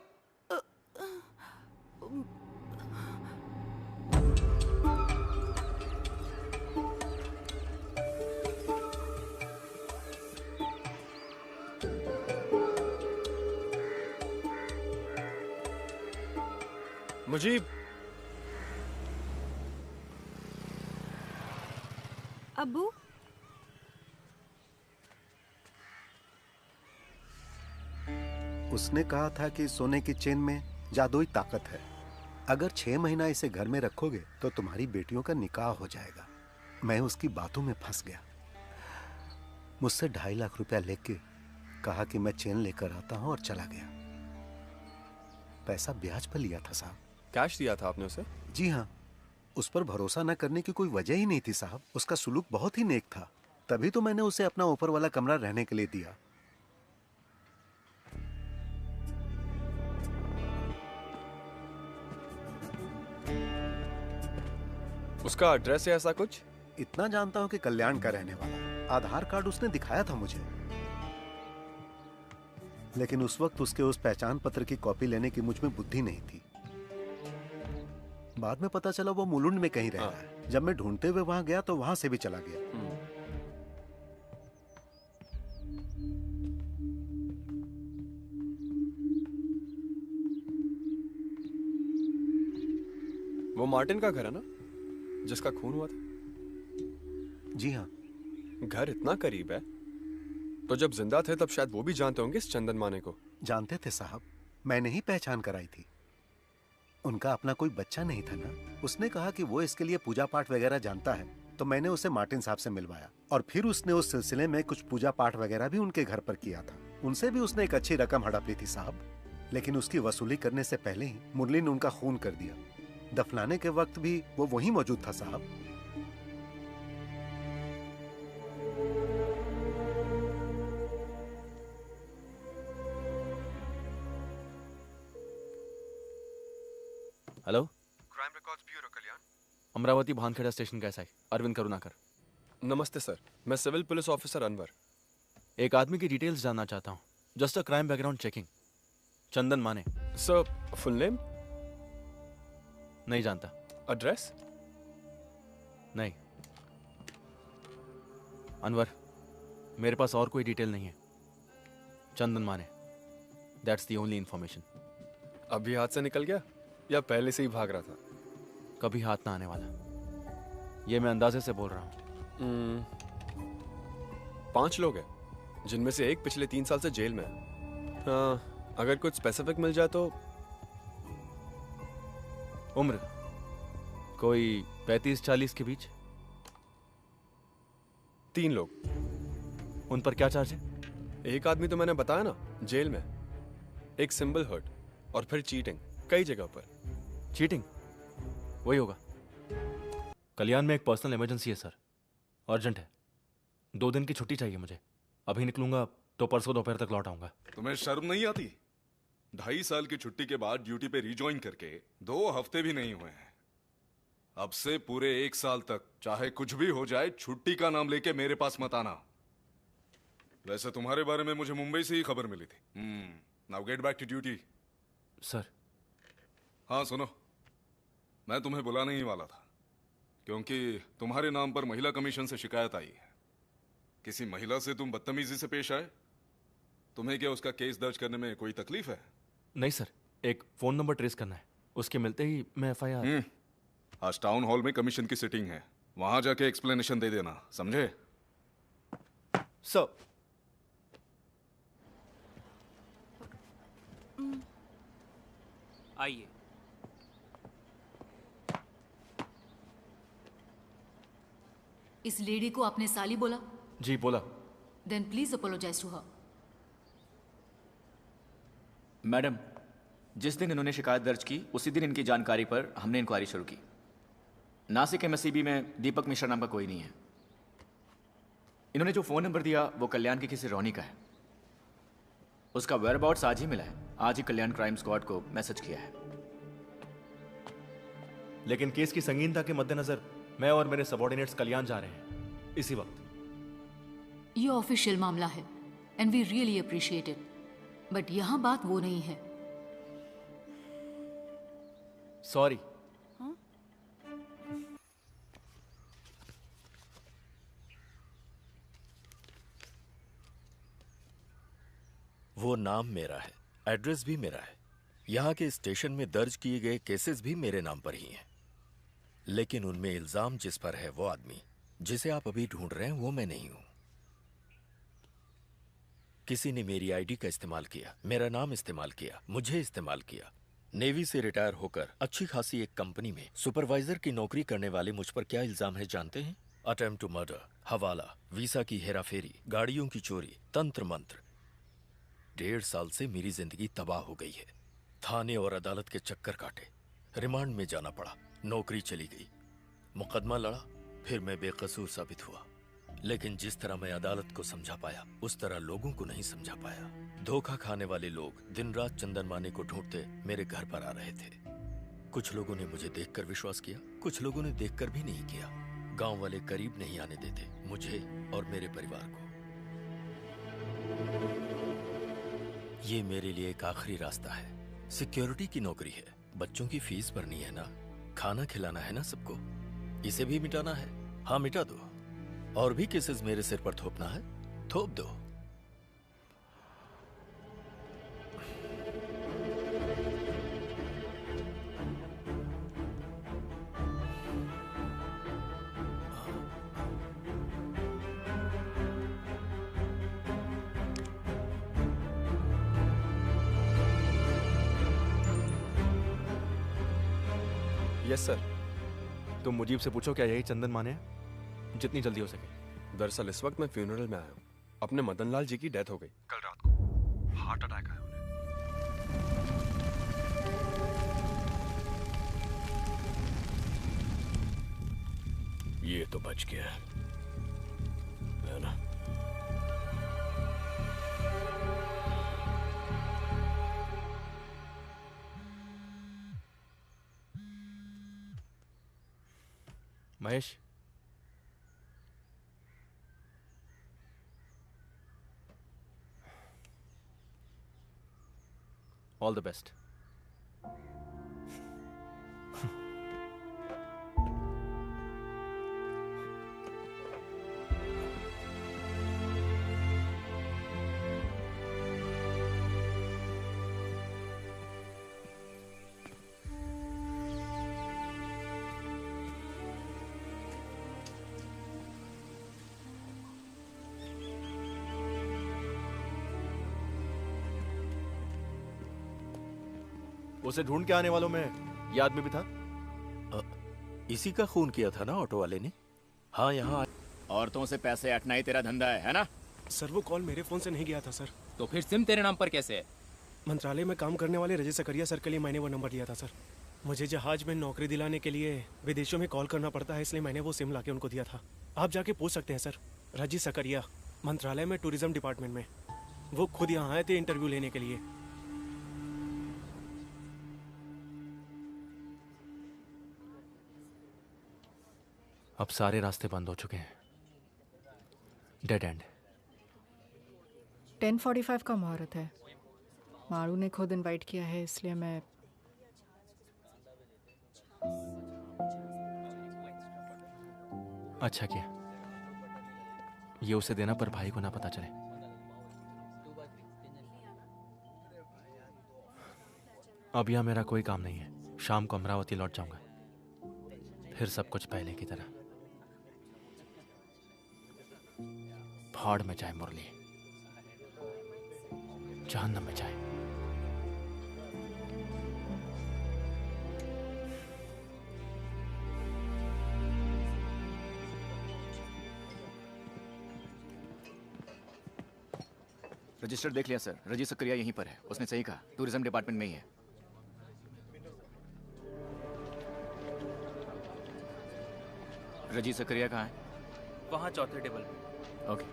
मुजीब। अब्बू उसने कहा था कि सोने की चेन में जादुई ताकत है। अगर 6 महीना इसे घर में रखोगे तो तुम्हारी बेटियों का निकाह हो जाएगा। मैं उसकी बातों में फंस गया। मुझसे 2.5 लाख रुपया लेके कहा कि मैं चेन लेकर आता हूं और चला गया। पैसा ब्याज पर लिया था साहब। कैश दिया था आपने उसे? जी हाँ। उस पर भरोसा न करने की कोई वजह ही नहीं थी साहब। उसका सुलूक बहुत ही नेक था, तभी तो मैंने उसे अपना ऊपर वाला कमरा रहने के लिए दिया। उसका एड्रेस है ऐसा कुछ? इतना जानता हूं कि कल्याण का रहने वाला। आधार कार्ड उसने दिखाया था मुझे, लेकिन उस वक्त उसके उस पहचान पत्र की कॉपी लेने की मुझ में बुद्धि नहीं थी। बाद में पता चला वो मुलुंड में कहीं रह रहा है। जब मैं ढूंढते हुए वहां गया तो वहां से भी चला गया। वो मार्टिन का घर है ना, जिसका खून हुआ था? जी हाँ। घर इतना करीब है तो जब जिंदा थे तब शायद वो भी जानते होंगे इस चंदन माने को। जानते थे साहब, मैंने ही पहचान कराई थी। उनका अपना कोई बच्चा नहीं था ना। उसने कहा कि वो इसके लिए पूजा पाठ वगैरह जानता है, तो मैंने उसे मार्टिन साहब से मिलवाया और फिर उसने उस सिलसिले में कुछ पूजा पाठ वगैरह भी उनके घर पर किया था। उनसे भी उसने एक अच्छी रकम हड़प ली थी साहब, लेकिन उसकी वसूली करने से पहले ही मुरली ने उनका खून कर दिया। दफनाने के वक्त भी वो वहीं मौजूद था साहब। हेलो, क्राइम रिकॉर्ड्स ब्यूरो कल्याण। अमरावती भानखेड़ा स्टेशन का एसआई अरविंद करुणाकर। नमस्ते सर, मैं सिविल पुलिस ऑफिसर अनवर। एक आदमी की डिटेल्स जानना चाहता हूँ। Just a crime background checking. Chandan Mane. Sir, full name? नहीं जानता। एड्रेस? नहीं। अनवर, मेरे पास और कोई डिटेल नहीं है। चंदन माने, दैट्स द ओनली इंफॉर्मेशन। अभी हाथ से निकल गया? या पहले से ही भाग रहा था? कभी हाथ ना आने वाला, ये मैं अंदाजे से बोल रहा हूँ। 5 लोग हैं, जिनमें से एक पिछले 3 साल से जेल में है। हाँ, अगर कुछ स्पेसिफिक मिल जाए तो। उम्र कोई 35-40 के बीच। 3 लोग। उन पर क्या चार्ज है? एक आदमी तो मैंने बताया ना, जेल में। एक सिंबल हर्ट और फिर चीटिंग कई जगह पर। चीटिंग वही होगा। कल्याण में एक पर्सनल इमरजेंसी है सर, अर्जेंट है। 2 दिन की छुट्टी चाहिए मुझे। अभी निकलूंगा तो परसों दोपहर तक लौट आऊंगा। तुम्हें शर्म नहीं आती? 2.5 साल की छुट्टी के बाद ड्यूटी पे रिज्वाइन करके 2 हफ्ते भी नहीं हुए हैं। अब से पूरे 1 साल तक चाहे कुछ भी हो जाए, छुट्टी का नाम लेके मेरे पास मत आना। वैसे तुम्हारे बारे में मुझे मुंबई से ही खबर मिली थी। Now get back to duty. Sir. हाँ सुनो, मैं तुम्हें बुलाने ही वाला था, क्योंकि तुम्हारे नाम पर महिला कमीशन से शिकायत आई है। किसी महिला से तुम बदतमीजी से पेश आए। तुम्हें क्या उसका केस दर्ज करने में कोई तकलीफ है? नहीं सर, एक फोन नंबर ट्रेस करना है, उसके मिलते ही मैं FIR। आज टाउन हॉल में कमीशन की सिटिंग है, वहां जाके एक्सप्लेनेशन दे देना, समझे? सर। आइए। इस लेडी को आपने साली बोला? जी बोला। Then please apologise to her. Madam, जिस दिन इन्होंने शिकायत दर्ज की उसी दिन इनकी जानकारी पर हमने इंक्वायरी शुरू की। नासिक MSCB में दीपक मिश्रा नाम का कोई नहीं है। इन्होंने जो फोन नंबर दिया वो कल्याण की किसी रोनी का है। उसका वेयरअबाउट्स आज ही मिला है। आज ही कल्याण क्राइम स्क्वाड को मैसेज किया है। लेकिन केस की संगीनता के मद्देनजर मैं और मेरे सबऑर्डिनेट्स कल्याण जा रहे हैं इसी वक्त। ये ऑफिशियल मामला है and we really appreciate it, but यहां बात वो नहीं है। सॉरी। वो नाम मेरा है, एड्रेस भी मेरा है, यहाँ के स्टेशन में दर्ज किए गए केसेस भी मेरे नाम पर ही हैं। लेकिन उनमें इल्जाम जिस पर है वो आदमी जिसे आप अभी ढूंढ रहे हैं वो मैं नहीं हूं। किसी ने मेरी आईडी का इस्तेमाल किया, मेरा नाम इस्तेमाल किया, मुझे इस्तेमाल किया। नेवी से रिटायर होकर अच्छी खासी एक कंपनी में सुपरवाइजर की नौकरी करने वाले मुझ पर क्या इल्जाम है जानते हैं? अटेम्प्ट टू मर्डर, हवाला, वीसा की हेराफेरी, गाड़ियों की चोरी, तंत्र मंत्र। 1.5 साल से मेरी जिंदगी तबाह हो गई है। थाने और अदालत के चक्कर काटे, रिमांड में जाना पड़ा, नौकरी चली गई, मुकदमा लड़ा, फिर मैं बेकसूर साबित हुआ। लेकिन जिस तरह मैं अदालत को समझा पाया उस तरह लोगों को नहीं समझा पाया। धोखा खाने वाले लोग दिन रात चंदन माने को ढूंढते मेरे घर पर आ रहे थे। कुछ लोगों ने मुझे देखकर विश्वास किया, कुछ लोगों ने देखकर भी नहीं किया। गांव वाले करीब नहीं आने देते मुझे और मेरे परिवार को। ये मेरे लिए एक आखिरी रास्ता है। सिक्योरिटी की नौकरी है, बच्चों की फीस भरनी है ना, खाना खिलाना है ना सबको। इसे भी मिटाना है? हाँ मिटा दो। और भी केसेस मेरे सिर पर थोपना है? थोप दो। Yes sir. तुम मुजीब से पूछो क्या यही चंदन माने हैं? जितनी जल्दी हो सके। दरअसल इस वक्त मैं फ्यूनरल में आया हूँ। अपने मदन लाल जी की डेथ हो गई कल रात को, हार्ट अटैक आया उन्हें। ये तो बच गया है ना? Mahesh, all the best. उसे ढूंढ के आने वालों में ये आदमी भी था। इसी का खून किया था ना ऑटो वाले ने। हाँ यहाँ औरतों से पैसे अटना ही तेरा धंधा है ना? सर वो कॉल मेरे फोन से नहीं गया था सर। तो फिर सिम तेरे नाम पर कैसे है? मंत्रालय में काम करने वाले रजत सकरिया सर के लिए मैंने वो नंबर दिया था सर। मुझे जहाज में नौकरी दिलाने के लिए विदेशों में कॉल करना पड़ता है, इसलिए मैंने वो सिम लाके उनको दिया था। आप जाके पूछ सकते हैं सर। रजत सकरिया, मंत्रालय में टूरिज्म डिपार्टमेंट में। वो खुद यहाँ आए थे इंटरव्यू लेने के लिए। अब सारे रास्ते बंद हो चुके हैं। Dead and. 10:45 का मुहूर्त है। मारू ने खुद इनवाइट किया है, इसलिए मैं अच्छा किया। ये उसे देना पर भाई को ना पता चले। अब यहां मेरा कोई काम नहीं है। शाम को अमरावती लौट जाऊंगा, फिर सब कुछ पहले की तरह। भाड़ में जाए मुरली, जहन्नम में जाए। रजिस्टर देख लिया सर। रजी सकरिया यहीं पर है। उसने सही कहा, टूरिज्म डिपार्टमेंट में ही है। रजी सकरिया कहाँ है? वहाँ चौथे टेबल पे। ओके।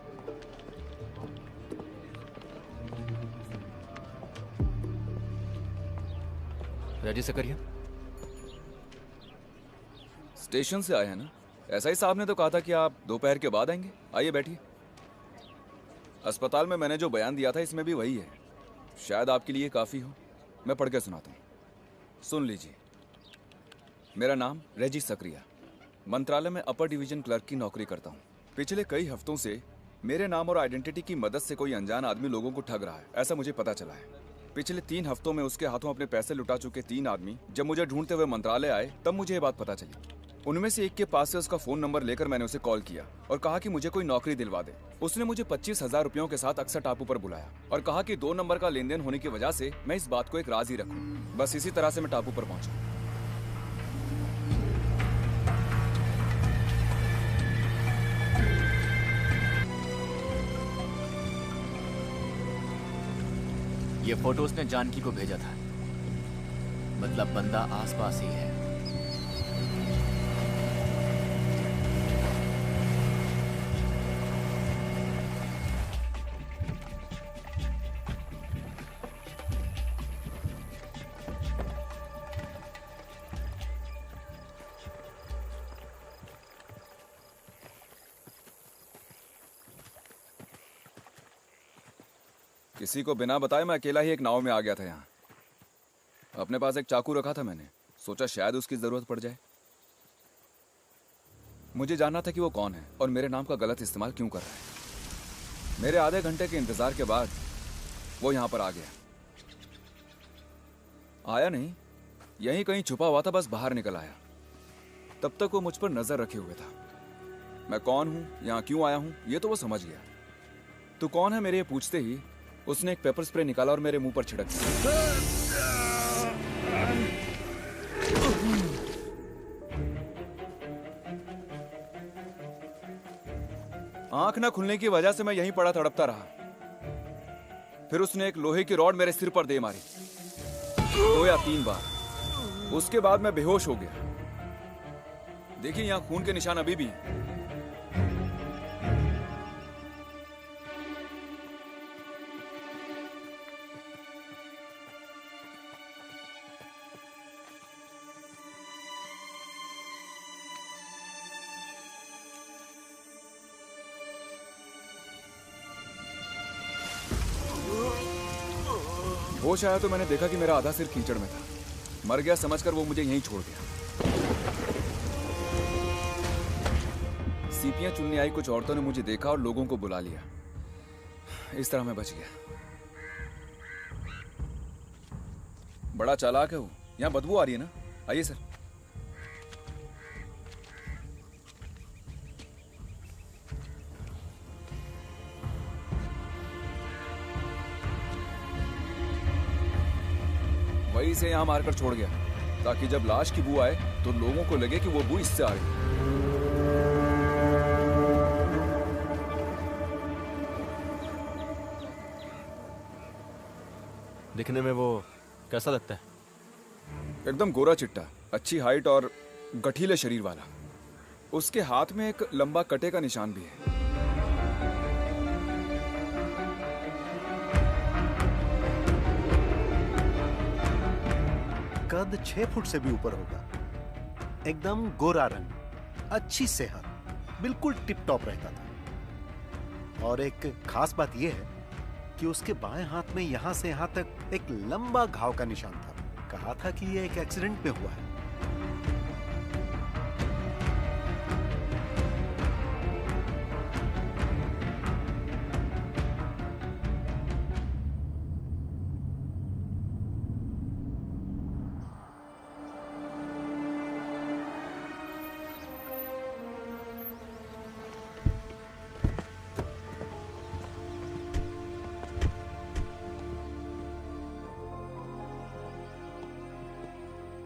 रजी सकरिया स्टेशन से आए हैं ना? ऐसा ही साहब ने तो कहा था कि आप दोपहर के बाद आएंगे। आइए बैठिए। अस्पताल में मैंने जो बयान दिया था इसमें भी वही है। शायद आपके लिए काफ़ी हो। मैं पढ़ के सुनाता हूँ, सुन लीजिए। मेरा नाम रेजी सकरिया, मंत्रालय में अपर डिवीजन क्लर्क की नौकरी करता हूँ। पिछले कई हफ्तों से मेरे नाम और आइडेंटिटी की मदद से कोई अनजान आदमी लोगों को ठग रहा है, ऐसा मुझे पता चला है। पिछले 3 हफ्तों में उसके हाथों अपने पैसे लुटा चुके 3 आदमी जब मुझे ढूंढते हुए मंत्रालय आए, तब मुझे ये बात पता चली। उनमें से एक के पास से उसका फोन नंबर लेकर मैंने उसे कॉल किया और कहा कि मुझे कोई नौकरी दिलवा दे। उसने मुझे 25,000 रुपयों के साथ अक्सर टापू पर बुलाया और कहा कि 2 नंबर का लेन देन होने की वजह से मैं इस बात को एक राज ही रखूं। बस इसी तरह से मैं टापू पर पहुंचा। ये फोटो उसने जानकी को भेजा था, मतलब बंदा आसपास ही है। किसी को बिना बताए मैं अकेला ही एक नाव में आ गया था यहाँ। अपने पास एक चाकू रखा था मैंने, सोचा शायद उसकी जरूरत पड़ जाए। मुझे जानना था कि वो कौन है और मेरे नाम का गलत इस्तेमाल क्यों कर रहा है। मेरे आधे घंटे के इंतजार के बाद वो यहाँ पर आ गया। आया नहीं, यहीं कहीं छुपा हुआ था, बस बाहर निकल आया। तब तक वो मुझ पर नजर रखे हुए था। मैं कौन हूँ, यहाँ क्यों आया हूँ, ये तो वो समझ गया। तू कौन है मेरे ये पूछते ही उसने एक पेपर स्प्रे निकाला और मेरे मुंह पर छिड़क दिया। आंख न खुलने की वजह से मैं यहीं पड़ा तड़पता रहा। फिर उसने एक लोहे की रॉड मेरे सिर पर दे मारी 2 या 3 बार। उसके बाद मैं बेहोश हो गया। देखिए यहां खून के निशान अभी भी हैं। होश आया तो मैंने देखा कि मेरा आधा सिर कीचड़ में था। मर गया समझकर वो मुझे यहीं छोड़ गया। सीपियां चुनने आई कुछ औरतों ने मुझे देखा और लोगों को बुला लिया। इस तरह मैं बच गया। बड़ा चालाक है वो। यहाँ बदबू आ रही है ना? आइए सर। वही इसे यहाँ मारकर छोड़ गया ताकि जब लाश की बू आए तो लोगों को लगे कि वो बू इससे आ रही है। दिखने में वो कैसा लगता है? एकदम गोरा चिट्टा, अच्छी हाइट और गठीले शरीर वाला। उसके हाथ में एक लंबा कटे का निशान भी है। कद 6 फुट से भी ऊपर होगा, एकदम गोरा रंग, अच्छी सेहत, बिल्कुल टिप टॉप रहता था। और एक खास बात यह है कि उसके बाएं हाथ में यहां से यहां तक एक लंबा घाव का निशान था। कहा था कि यह एक एक्सीडेंट में हुआ है।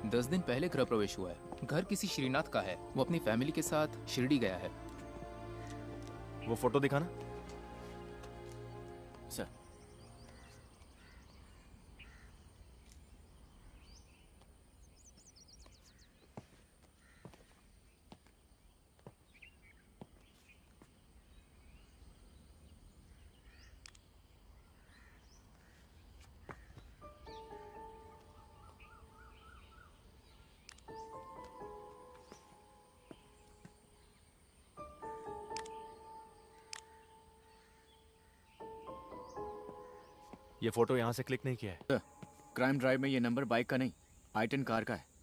दस दिन पहले गृह प्रवेश हुआ है। घर किसी श्रीनाथ का है। वो अपनी फैमिली के साथ शिरडी गया है। वो फोटो दिखाना। सर, ये फोटो यहाँ से क्लिक नहीं किया है। क्राइम ड्राइव में ये नंबर बाइक का नहीं, i10 कार का है।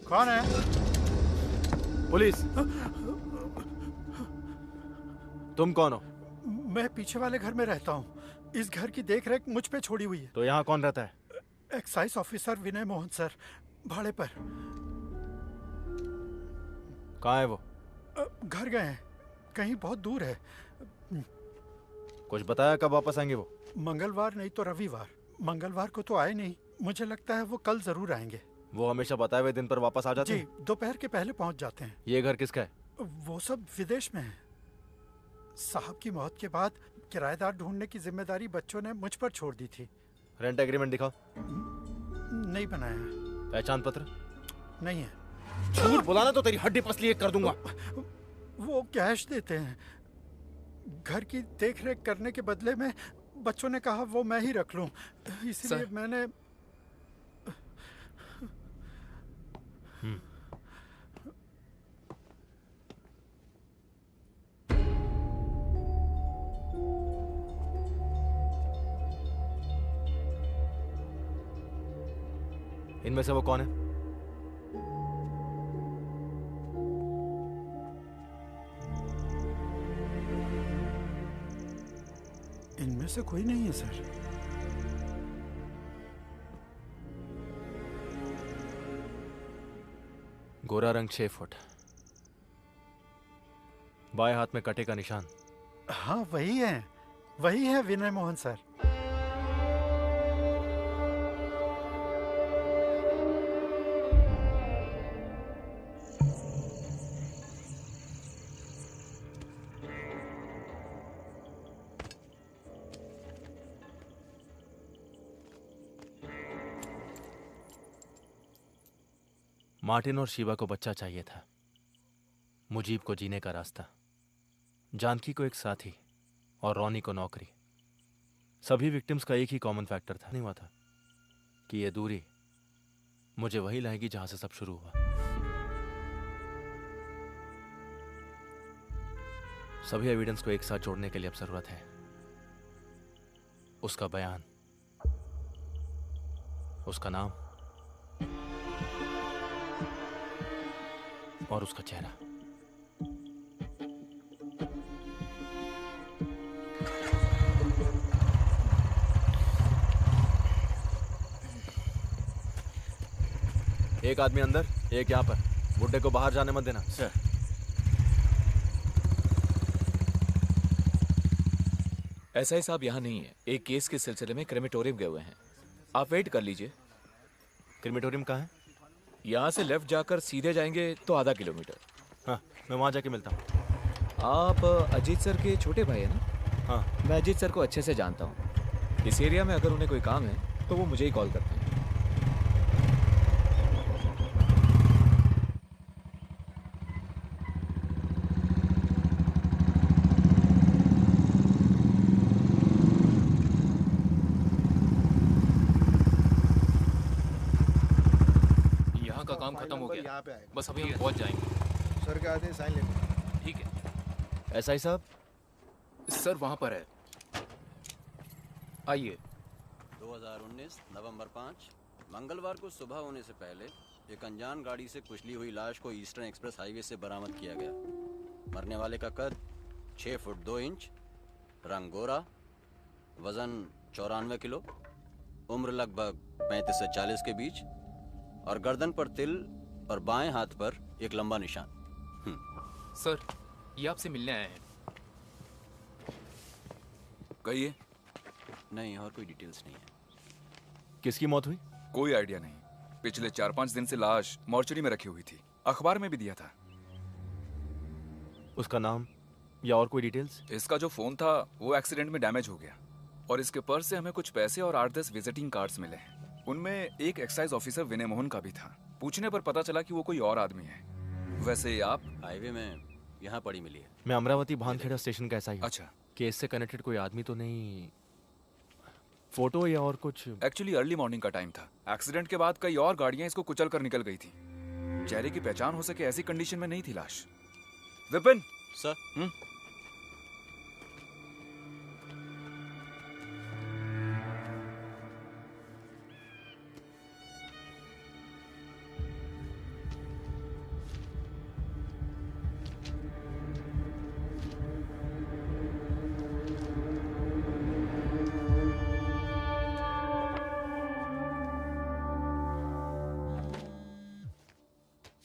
कौन है? पुलिस। तुम कौन हो? मैं पीछे वाले घर में रहता हूँ। इस घर की देखरेख मुझ पे छोड़ी हुई है। तो यहाँ कौन रहता है? एक्साइज ऑफिसर विनय मोहन सर, भाड़े पर। कहाँ है वो? घर गए हैं, कहीं बहुत दूर है। कुछ बताया कब वापस आएंगे वो? मंगलवार नहीं तो रविवार। मंगलवार को तो आए नहीं, मुझे लगता है वो कल जरूर आएंगे। वो हमेशा बताए हुए दिन पर वापस आ जाते जी, हैं? दोपहर के पहले पहुंच जाते हैं। ये घर किसका है? वो सब विदेश में है। साहब की मौत के बाद किराएदार ढूंढने की जिम्मेदारी बच्चों ने मुझ पर छोड़ दी थी। रेंट एग्रीमेंट दिखाओ। नहीं बनाया। पहचान पत्र? नहीं है। झूठ बुलाना तो तेरी हड्डी पसली एक कर दूंगा। वो कैश देते हैं। घर की देखरेख करने के बदले में बच्चों ने कहा वो मैं ही रख लूं, इसलिए मैंने। इनमें से वो कौन है? इनमें से कोई नहीं है सर। गोरा रंग 6 फुट, बाएं हाथ में कटे का निशान। हाँ वही है विनय मोहन सर। मार्टिन और शिवा को बच्चा चाहिए था, मुजीब को जीने का रास्ता, जानकी को एक साथी और रॉनी को नौकरी। सभी विक्टिम्स का एक ही कॉमन फैक्टर था, नहीं हुआ था कि ये दूरी मुझे वही लाएगी जहां से सब शुरू हुआ। सभी एविडेंस को एक साथ जोड़ने के लिए अब जरूरत है उसका बयान, उसका नाम और उसका चेहरा। एक आदमी अंदर, एक यहाँ पर। बुड्ढे को बाहर जाने मत देना। सर। एसआई साहब यहाँ नहीं है, एक केस के सिलसिले में क्रेमेटोरियम गए हुए हैं। आप वेट कर लीजिए। क्रेमेटोरियम कहाँ है? यहाँ से लेफ्ट जाकर सीधे जाएंगे तो आधा किलोमीटर। हाँ, मैं वहाँ जाके मिलता हूँ। आप अजीत सर के छोटे भाई है ना? हाँ। मैं अजीत सर को अच्छे से जानता हूँ। इस एरिया में अगर उन्हें कोई काम है तो वो मुझे ही कॉल करते हैं। काम खत्म हो गया, बस अभी हम पहुंच जाएंगे। सर के आते साइन लेंगे। ठीक है। एसआई साहब? सर वहां पर है, आइए। 2019 नवंबर 5 मंगलवार को सुबह होने से पहले एक अनजान गाड़ी से कुचली हुई लाश को ईस्टर्न एक्सप्रेस हाईवे से बरामद किया गया। मरने वाले का कद 6 फुट 2 इंच, रंग गोरा, वजन 94 किलो, उम्र लगभग 35 से 40 के बीच और गर्दन पर तिल और बाएं हाथ पर एक लंबा निशान। सर, ये आपसे मिलने आए हैं। कहिए। नहीं, और कोई डिटेल्स नहीं है। किसकी मौत हुई? कोई आइडिया नहीं। पिछले 4-5 दिन से लाश मॉर्चरी में रखी हुई थी, अखबार में भी दिया था। उसका नाम या और कोई डिटेल्स? इसका जो फोन था वो एक्सीडेंट में डैमेज हो गया और इसके पर्स से हमें कुछ पैसे और 8-10 विजिटिंग कार्ड्स मिले हैं। उनमें एक एक्साइज ऑफिसर विनय मोहन का भी था। पूछने पर पता चला कि वो कोई और आदमी है। वैसे आप? हाईवे में यहाँ पड़ी मिली है। मैं अमरावती भानखेड़ा स्टेशन का एसआई हूं। अच्छा। केस से कनेक्टेड कोई आदमी तो नहीं? फोटो या और कुछ? एक्चुअली अर्ली मॉर्निंग का टाइम था। एक्सीडेंट के बाद कई और गाड़ियां इसको कुचल कर निकल गई थी। चेहरे की पहचान हो सके ऐसी कंडीशन में नहीं थी लाश। विपिन सर।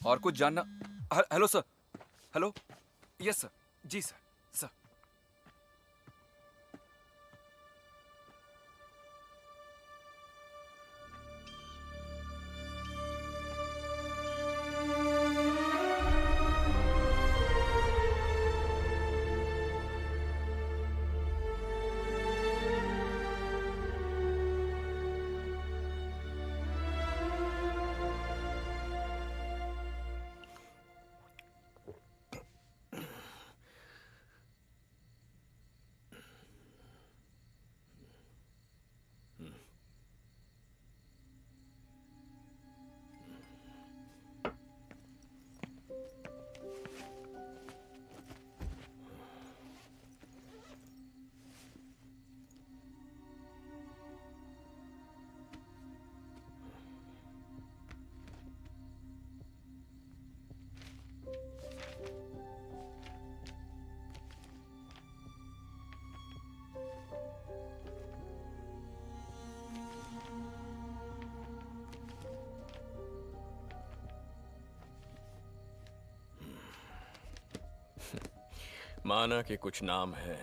और कुछ जानना? Hello sir. Hello. Yes sir. जी सर। सर। माना कि कुछ नाम है,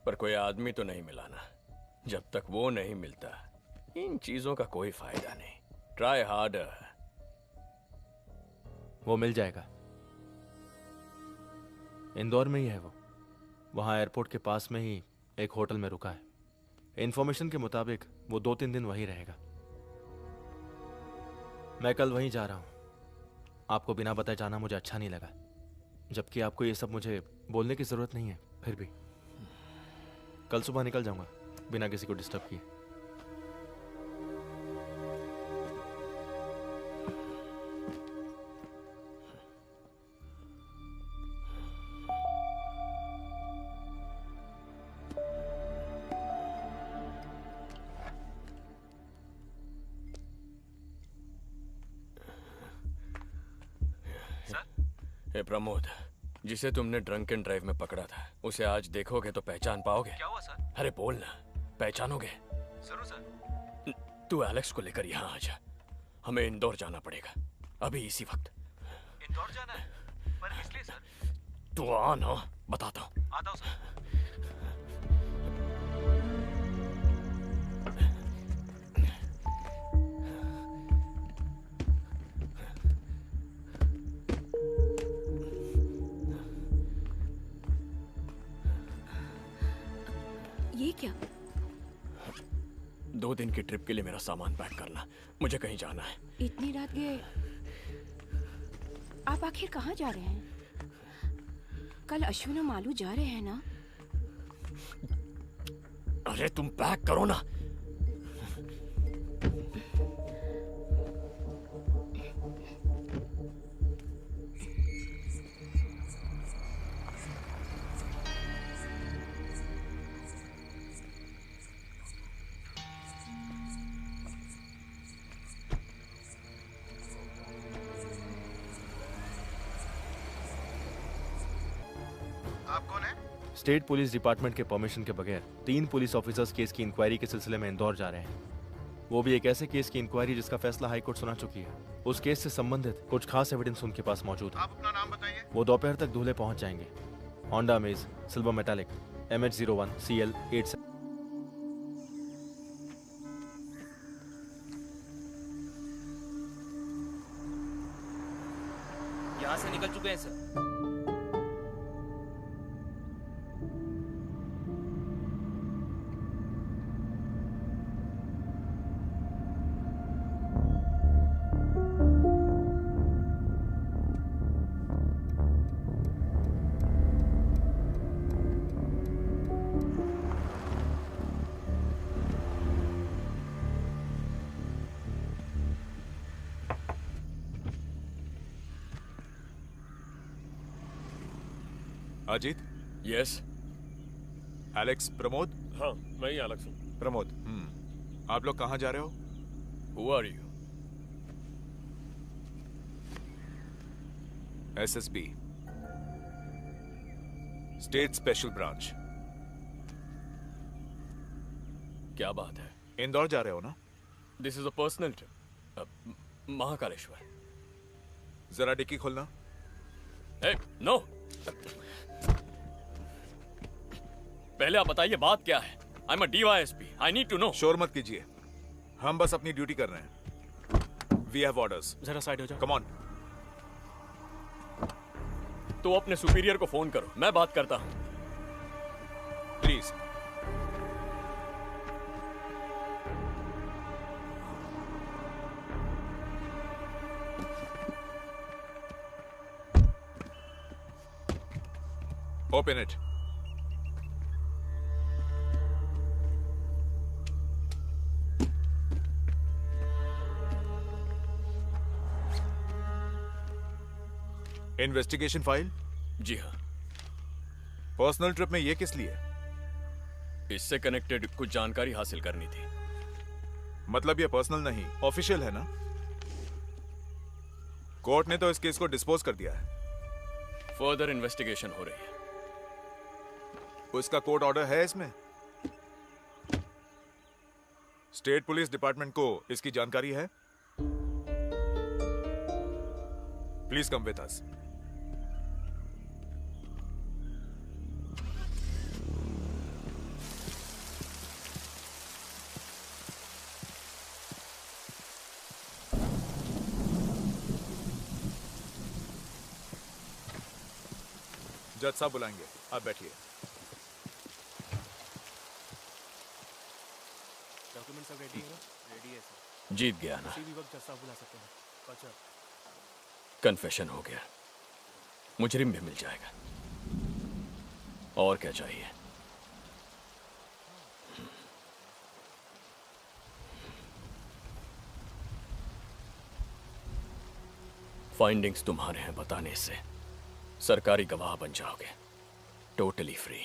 पर कोई आदमी तो नहीं मिला ना। जब तक वो नहीं मिलता इन चीजों का कोई फायदा नहीं। Try harder. वो मिल जाएगा। इंदौर में ही है वो। वहां एयरपोर्ट के पास में ही एक होटल में रुका है। इंफॉर्मेशन के मुताबिक वो 2-3 दिन वहीं रहेगा। मैं कल वहीं जा रहा हूं। आपको बिना बताए जाना मुझे अच्छा नहीं लगा, जबकि आपको ये सब मुझे बोलने की जरूरत नहीं है। फिर भी कल सुबह निकल जाऊंगा बिना किसी को डिस्टर्ब किए। ए प्रमोद, जिसे तुमने ड्रंक एंड ड्राइव में पकड़ा था, उसे आज देखोगे तो पहचान पाओगे? क्या हुआ सर? अरे बोल ना, पहचानोगे? जरूर सर। तू एलेक्स को लेकर यहाँ आ जा। हमें इंदौर जाना पड़ेगा अभी इसी वक्त। इंदौर जाना है? पर किस लिए सर? तू आ ना, बताता हूँ। आता हूँ सर। ये क्या? 2 दिन की ट्रिप के लिए मेरा सामान पैक करना, मुझे कहीं जाना है। इतनी रात गए? आप आखिर कहाँ जा रहे हैं? कल अश्विन और मालू जा रहे हैं ना? अरे तुम पैक करो ना। आप कौन है? स्टेट पुलिस डिपार्टमेंट के परमिशन के बगैर 3 पुलिस ऑफिसर्स केस की इंक्वायरी के सिलसिले में इंदौर जा रहे हैं। वो भी एक ऐसे केस की इंक्वायरी जिसका फैसला हाई कोर्ट सुना चुकी है। उस केस से संबंधित कुछ खास एविडेंस उनके पास मौजूद है। आप अपना नाम बताइए। वो दोपहर तक धुले पहुंच जाएंगे। Honda amaze silver metallic MH01 CL 87। यहाँ से निकल चुके हैं sir. Ajit. Yes. Alex Pramod. हाँ, मैं ही एलेक्स हूँ। प्रमोद। आप लोग कहाँ जा रहे हो? Who are you? SSB, state special branch. क्या बात है? इंदौर जा रहे हो ना? This is a personal trip. Mahakaleshwar. जरा डिक्की खोलना। नो, पहले आप बताइए बात क्या है। I am a DYSP, I need to know. शोर मत कीजिए, हम बस अपनी ड्यूटी कर रहे हैं। We have orders. जरा साइड हो जाओ। Come on. तो अपने सुपीरियर को फोन करो, मैं बात करता हूं। Please. Open it. Investigation file? जी हाँ। पर्सनल ट्रिप में ये किस लिए? इससे कनेक्टेड कुछ जानकारी हासिल करनी थी। मतलब ये पर्सनल नहीं, ऑफिशियल है ना? कोर्ट ने तो इस केस को डिस्पोज कर दिया है। फर्दर इन्वेस्टिगेशन हो रही है। उसका कोर्ट ऑर्डर है इसमें? स्टेट पुलिस डिपार्टमेंट को इसकी जानकारी है? Please come with us. जज साहब बुलाएंगे, आप बैठिए। डॉक्यूमेंट सब रेडी है? रेडी है सर। जीत गया ना? किसी भी वक्त जज साहब बुला सकते हैं। अच्छा। कन्फेशन हो गया, मुजरिम भी मिल जाएगा। और क्या चाहिए? फाइंडिंग्स तुम्हारे हैं, बताने से सरकारी गवाह बन जाओगे, टोटली फ्री।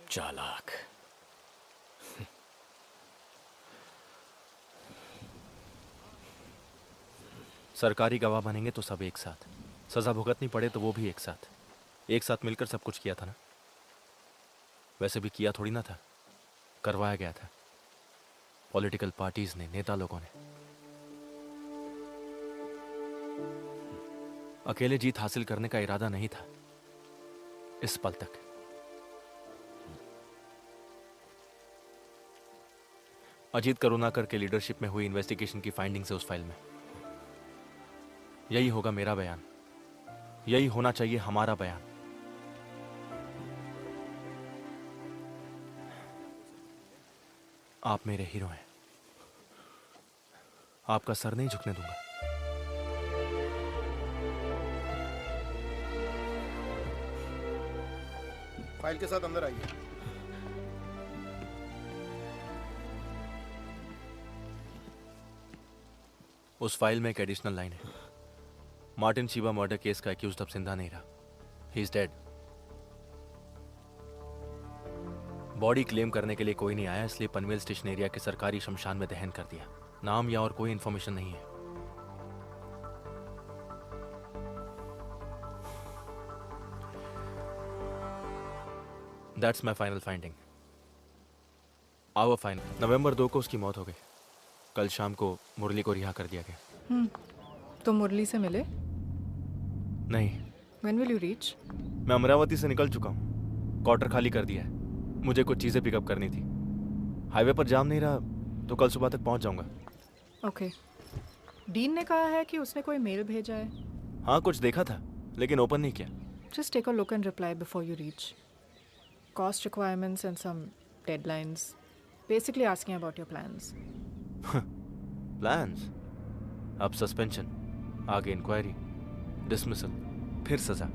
चालाक। सरकारी गवाह बनेंगे तो सब एक साथ, सजा भुगतनी पड़े तो वो भी एक साथ मिलकर सब कुछ किया था ना। वैसे भी किया थोड़ी ना था, करवाया गया था पॉलिटिकल पार्टीज ने, नेता लोगों ने। अकेले जीत हासिल करने का इरादा नहीं था इस पल तक। अजीत करुणाकर के लीडरशिप में हुई इन्वेस्टिगेशन की फाइंडिंग्स है उस फाइल में। यही होगा मेरा बयान, यही होना चाहिए हमारा बयान। आप मेरे हीरो हैं, आपका सर नहीं झुकने दूंगा। फाइल के साथ अंदर आइए। उस फाइल में एक एडिशनल लाइन है। मार्टिन शिवा मर्डर केस का एक्यूज्ड अब जिंदा नहीं रहा, he is dead. Body claim करने के लिए कोई नहीं आया, इसलिए पनवेल स्टेशन एरिया के सरकारी शमशान में दहन कर दिया। नाम या और कोई इंफॉर्मेशन नहीं है। That's my final finding. Our final. नवंबर 2 को उसकी मौत हो गई। कल शाम को मुरली को रिहा कर दिया गया। तो मुरली से मिले? नहीं। When will you reach? मैं अमरावती से निकल चुका हूँ, क्वार्टर खाली कर दिया है। मुझे कुछ चीज़ें पिकअप करनी थी। हाईवे पर जाम नहीं रहा तो कल सुबह तक पहुँच जाऊँगा। ओके। डीन ने कहा है कि उसने कोई मेल भेजा है। हाँ, कुछ देखा था लेकिन ओपन नहीं किया। Just take a look and reply before you reach. Cost requirements and some deadlines. Basically asking about your plans. Plans? अब सस्पेंशन, आगे इंक्वायरी, डिसमिसल, फिर सजा।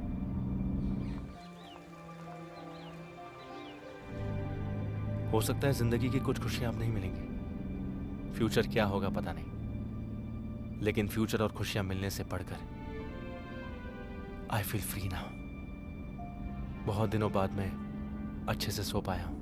हो सकता है जिंदगी की कुछ खुशियां अब नहीं मिलेंगी। फ्यूचर क्या होगा पता नहीं, लेकिन फ्यूचर और खुशियां मिलने से बढ़कर आई फील फ्री नाउ। बहुत दिनों बाद मैं अच्छे से सो पाया हूं।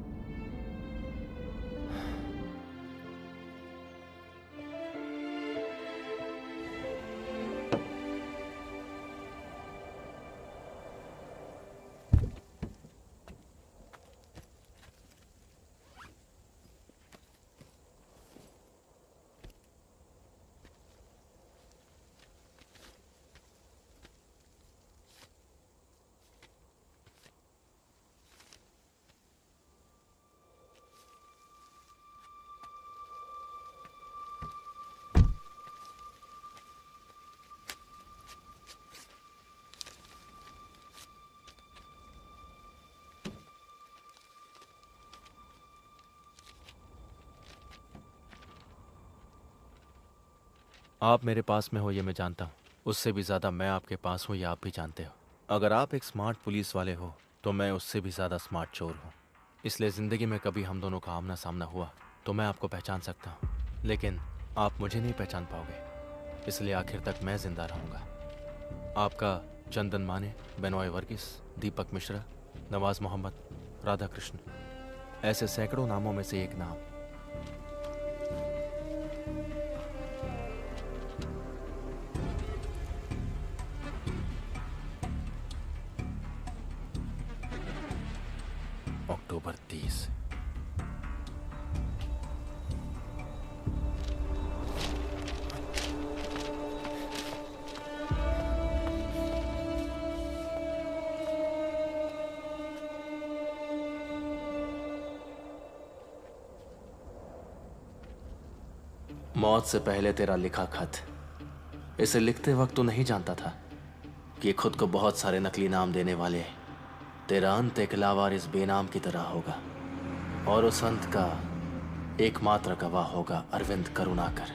आप मेरे पास में हो ये मैं जानता हूँ, उससे भी ज़्यादा मैं आपके पास हूँ ये आप भी जानते हो। अगर आप एक स्मार्ट पुलिस वाले हो तो मैं उससे भी ज़्यादा स्मार्ट चोर हूँ। इसलिए ज़िंदगी में कभी हम दोनों का आमना सामना हुआ तो मैं आपको पहचान सकता हूँ, लेकिन आप मुझे नहीं पहचान पाओगे। इसलिए आखिर तक मैं जिंदा रहूँगा। आपका चंदन माने, बेनॉय वर्गीस, दीपक मिश्रा, नवाज मोहम्मद, राधा कृष्ण, ऐसे सैकड़ों नामों में से एक नाम। अक्टूबर 30। मौत से पहले तेरा लिखा खत। इसे लिखते वक्त तू नहीं जानता था कि खुद को बहुत सारे नकली नाम देने वाले तेरा अंत एक लावारिस बेनाम की तरह होगा, और उस अंत का एकमात्र गवाह होगा अरविंद करुणाकर।